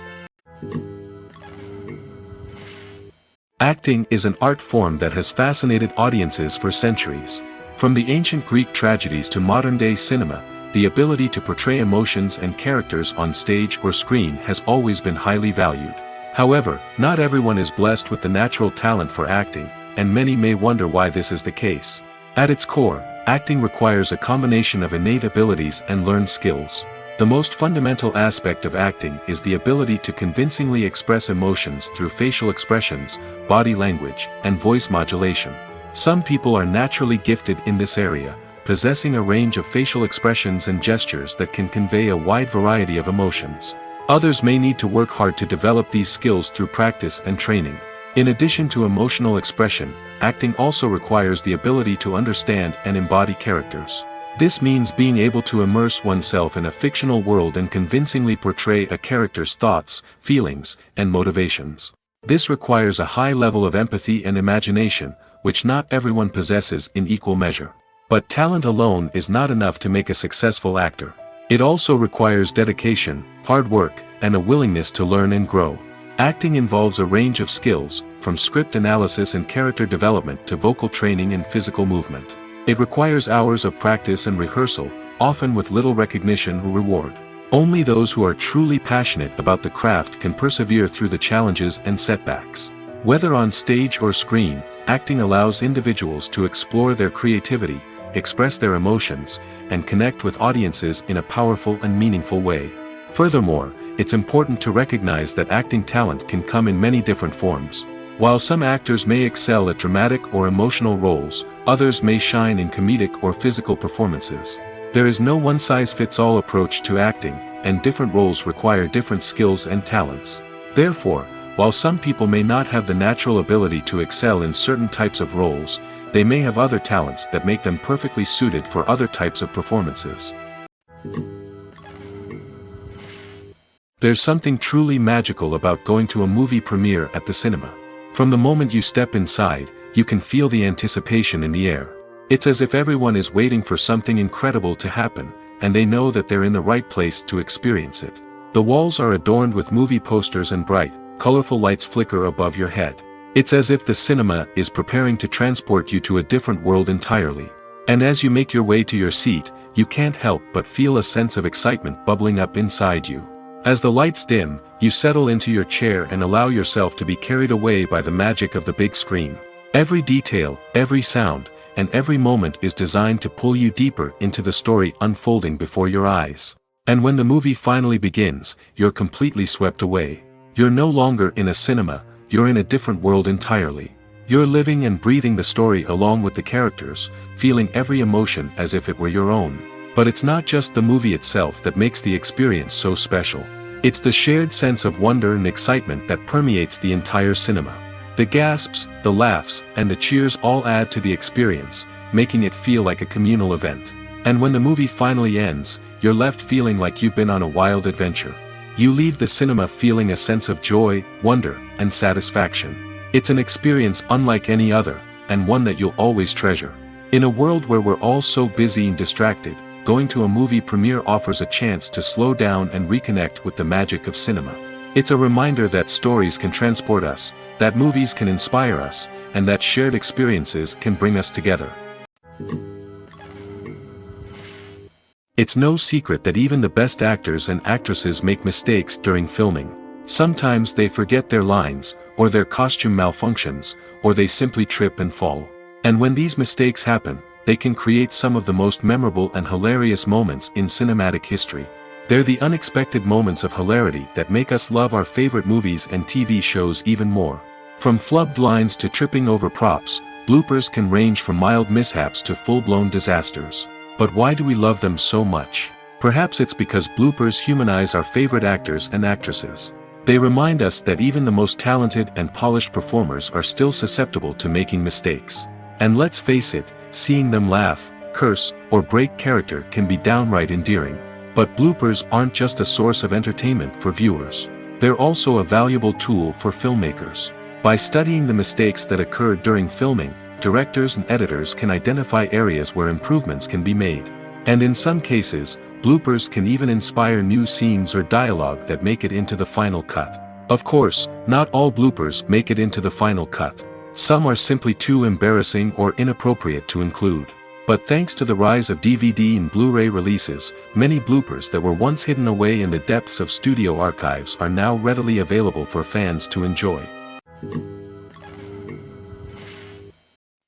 Acting is an art form that has fascinated audiences for centuries. From the ancient Greek tragedies to modern-day cinema, the ability to portray emotions and characters on stage or screen has always been highly valued. However, not everyone is blessed with the natural talent for acting, and many may wonder why this is the case. At its core, acting requires a combination of innate abilities and learned skills. The most fundamental aspect of acting is the ability to convincingly express emotions through facial expressions, body language, and voice modulation. Some people are naturally gifted in this area, possessing a range of facial expressions and gestures that can convey a wide variety of emotions. Others may need to work hard to develop these skills through practice and training. In addition to emotional expression, acting also requires the ability to understand and embody characters. This means being able to immerse oneself in a fictional world and convincingly portray a character's thoughts, feelings, and motivations. This requires a high level of empathy and imagination, which not everyone possesses in equal measure. But talent alone is not enough to make a successful actor. It also requires dedication, hard work, and a willingness to learn and grow. Acting involves a range of skills, from script analysis and character development to vocal training and physical movement. It requires hours of practice and rehearsal, often with little recognition or reward. Only those who are truly passionate about the craft can persevere through the challenges and setbacks. Whether on stage or screen, acting allows individuals to explore their creativity, express their emotions, and connect with audiences in a powerful and meaningful way. Furthermore, it's important to recognize that acting talent can come in many different forms. While some actors may excel at dramatic or emotional roles, others may shine in comedic or physical performances. There is no one-size-fits-all approach to acting, and different roles require different skills and talents. Therefore, while some people may not have the natural ability to excel in certain types of roles, they may have other talents that make them perfectly suited for other types of performances. There's something truly magical about going to a movie premiere at the cinema. From the moment you step inside, you can feel the anticipation in the air. It's as if everyone is waiting for something incredible to happen, and they know that they're in the right place to experience it. The walls are adorned with movie posters and bright, colorful lights flicker above your head. It's as if the cinema is preparing to transport you to a different world entirely. And as you make your way to your seat, you can't help but feel a sense of excitement bubbling up inside you. As the lights dim, you settle into your chair and allow yourself to be carried away by the magic of the big screen. Every detail, every sound, and every moment is designed to pull you deeper into the story unfolding before your eyes. And when the movie finally begins, you're completely swept away. You're no longer in a cinema, you're in a different world entirely. You're living and breathing the story along with the characters, feeling every emotion as if it were your own. But it's not just the movie itself that makes the experience so special. It's the shared sense of wonder and excitement that permeates the entire cinema. The gasps, the laughs, and the cheers all add to the experience, making it feel like a communal event. And when the movie finally ends, you're left feeling like you've been on a wild adventure. You leave the cinema feeling a sense of joy, wonder, and satisfaction. It's an experience unlike any other, and one that you'll always treasure. In a world where we're all so busy and distracted, going to a movie premiere offers a chance to slow down and reconnect with the magic of cinema. It's a reminder that stories can transport us, that movies can inspire us, and that shared experiences can bring us together. It's no secret that even the best actors and actresses make mistakes during filming. Sometimes they forget their lines, or their costume malfunctions, or they simply trip and fall. And when these mistakes happen, they can create some of the most memorable and hilarious moments in cinematic history. They're the unexpected moments of hilarity that make us love our favorite movies and TV shows even more. From flubbed lines to tripping over props, bloopers can range from mild mishaps to full-blown disasters. But why do we love them so much? Perhaps it's because bloopers humanize our favorite actors and actresses. They remind us that even the most talented and polished performers are still susceptible to making mistakes. And let's face it, seeing them laugh, curse, or break character can be downright endearing. But bloopers aren't just a source of entertainment for viewers. They're also a valuable tool for filmmakers. By studying the mistakes that occurred during filming, directors and editors can identify areas where improvements can be made. And in some cases, bloopers can even inspire new scenes or dialogue that make it into the final cut. Of course, not all bloopers make it into the final cut. Some are simply too embarrassing or inappropriate to include. But thanks to the rise of DVD and Blu-ray releases, many bloopers that were once hidden away in the depths of studio archives are now readily available for fans to enjoy.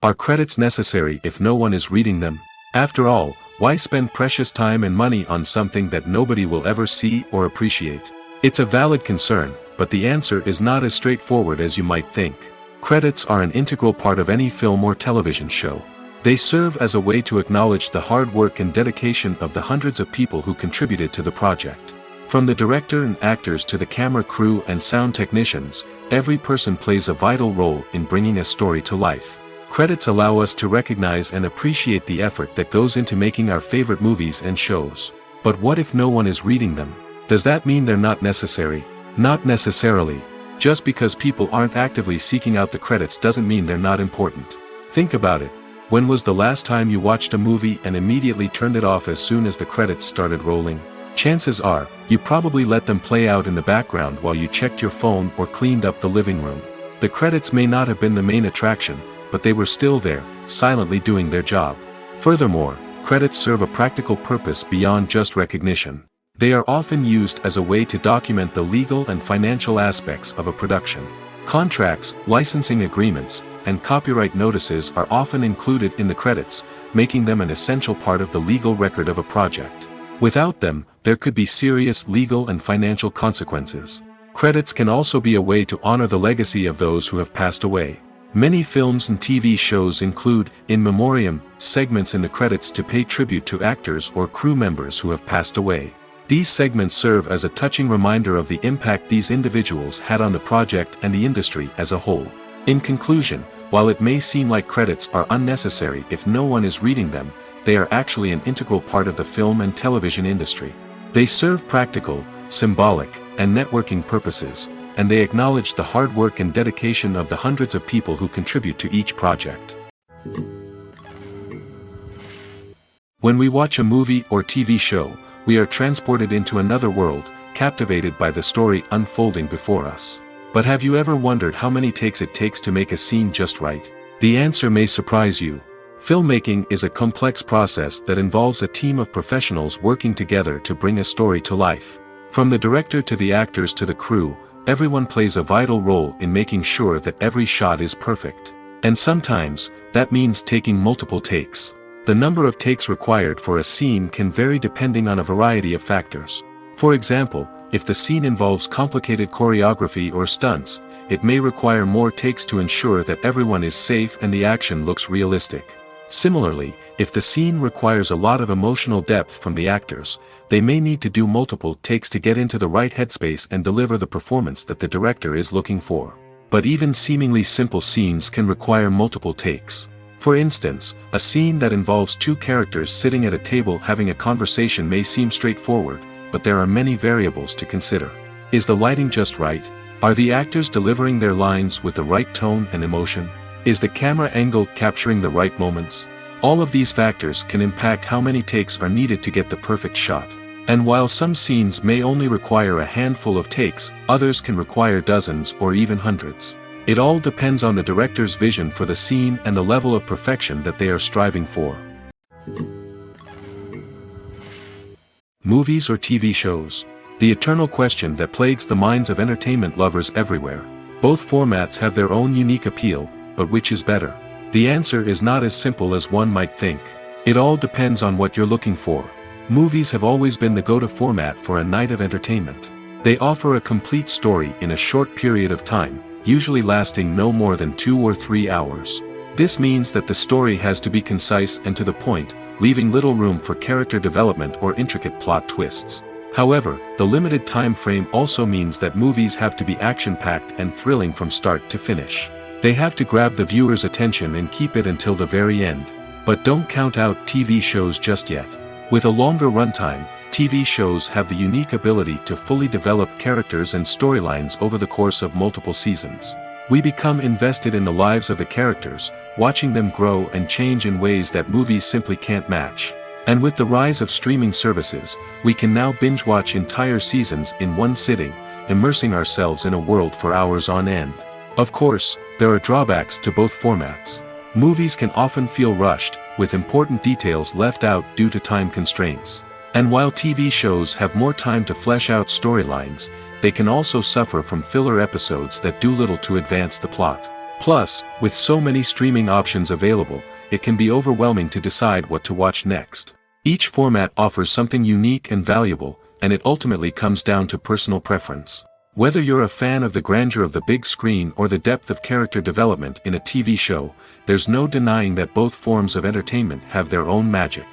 Are credits necessary if no one is reading them? After all, why spend precious time and money on something that nobody will ever see or appreciate? It's a valid concern, but the answer is not as straightforward as you might think. Credits are an integral part of any film or television show. They serve as a way to acknowledge the hard work and dedication of the hundreds of people who contributed to the project. From the director and actors to the camera crew and sound technicians, every person plays a vital role in bringing a story to life. Credits allow us to recognize and appreciate the effort that goes into making our favorite movies and shows. But what if no one is reading them? Does that mean they're not necessary? Not necessarily. Just because people aren't actively seeking out the credits doesn't mean they're not important. Think about it. When was the last time you watched a movie and immediately turned it off as soon as the credits started rolling? Chances are, you probably let them play out in the background while you checked your phone or cleaned up the living room. The credits may not have been the main attraction, but they were still there, silently doing their job. Furthermore, credits serve a practical purpose beyond just recognition. They are often used as a way to document the legal and financial aspects of a production. Contracts, licensing agreements, and copyright notices are often included in the credits, making them an essential part of the legal record of a project. Without them, there could be serious legal and financial consequences. Credits can also be a way to honor the legacy of those who have passed away. Many films and TV shows include, in memoriam, segments in the credits to pay tribute to actors or crew members who have passed away. These segments serve as a touching reminder of the impact these individuals had on the project and the industry as a whole. In conclusion, while it may seem like credits are unnecessary if no one is reading them, they are actually an integral part of the film and television industry. They serve practical, symbolic, and networking purposes, and they acknowledge the hard work and dedication of the hundreds of people who contribute to each project. When we watch a movie or TV show, we are transported into another world, captivated by the story unfolding before us. But have you ever wondered how many takes it takes to make a scene just right? The answer may surprise you. Filmmaking is a complex process that involves a team of professionals working together to bring a story to life. From the director to the actors to the crew, everyone plays a vital role in making sure that every shot is perfect. And sometimes, that means taking multiple takes. The number of takes required for a scene can vary depending on a variety of factors. For example, if the scene involves complicated choreography or stunts, it may require more takes to ensure that everyone is safe and the action looks realistic. Similarly, if the scene requires a lot of emotional depth from the actors, they may need to do multiple takes to get into the right headspace and deliver the performance that the director is looking for. But even seemingly simple scenes can require multiple takes. For instance, a scene that involves two characters sitting at a table having a conversation may seem straightforward, but there are many variables to consider. Is the lighting just right? Are the actors delivering their lines with the right tone and emotion? Is the camera angle capturing the right moments? All of these factors can impact how many takes are needed to get the perfect shot. And while some scenes may only require a handful of takes, others can require dozens or even hundreds. It all depends on the director's vision for the scene and the level of perfection that they are striving for. Movies or TV shows? The eternal question that plagues the minds of entertainment lovers everywhere. Both formats have their own unique appeal, but which is better? The answer is not as simple as one might think. It all depends on what you're looking for. Movies have always been the go-to format for a night of entertainment. They offer a complete story in a short period of time, usually lasting no more than 2 or 3 hours. This means that the story has to be concise and to the point, leaving little room for character development or intricate plot twists. However, the limited time frame also means that movies have to be action-packed and thrilling from start to finish. They have to grab the viewer's attention and keep it until the very end. But don't count out TV shows just yet. With a longer runtime, TV shows have the unique ability to fully develop characters and storylines over the course of multiple seasons. We become invested in the lives of the characters, watching them grow and change in ways that movies simply can't match. And with the rise of streaming services, we can now binge-watch entire seasons in one sitting, immersing ourselves in a world for hours on end. Of course, there are drawbacks to both formats. Movies can often feel rushed, with important details left out due to time constraints. And while TV shows have more time to flesh out storylines, they can also suffer from filler episodes that do little to advance the plot. Plus, with so many streaming options available, it can be overwhelming to decide what to watch next. Each format offers something unique and valuable, and it ultimately comes down to personal preference. Whether you're a fan of the grandeur of the big screen or the depth of character development in a TV show, there's no denying that both forms of entertainment have their own magic.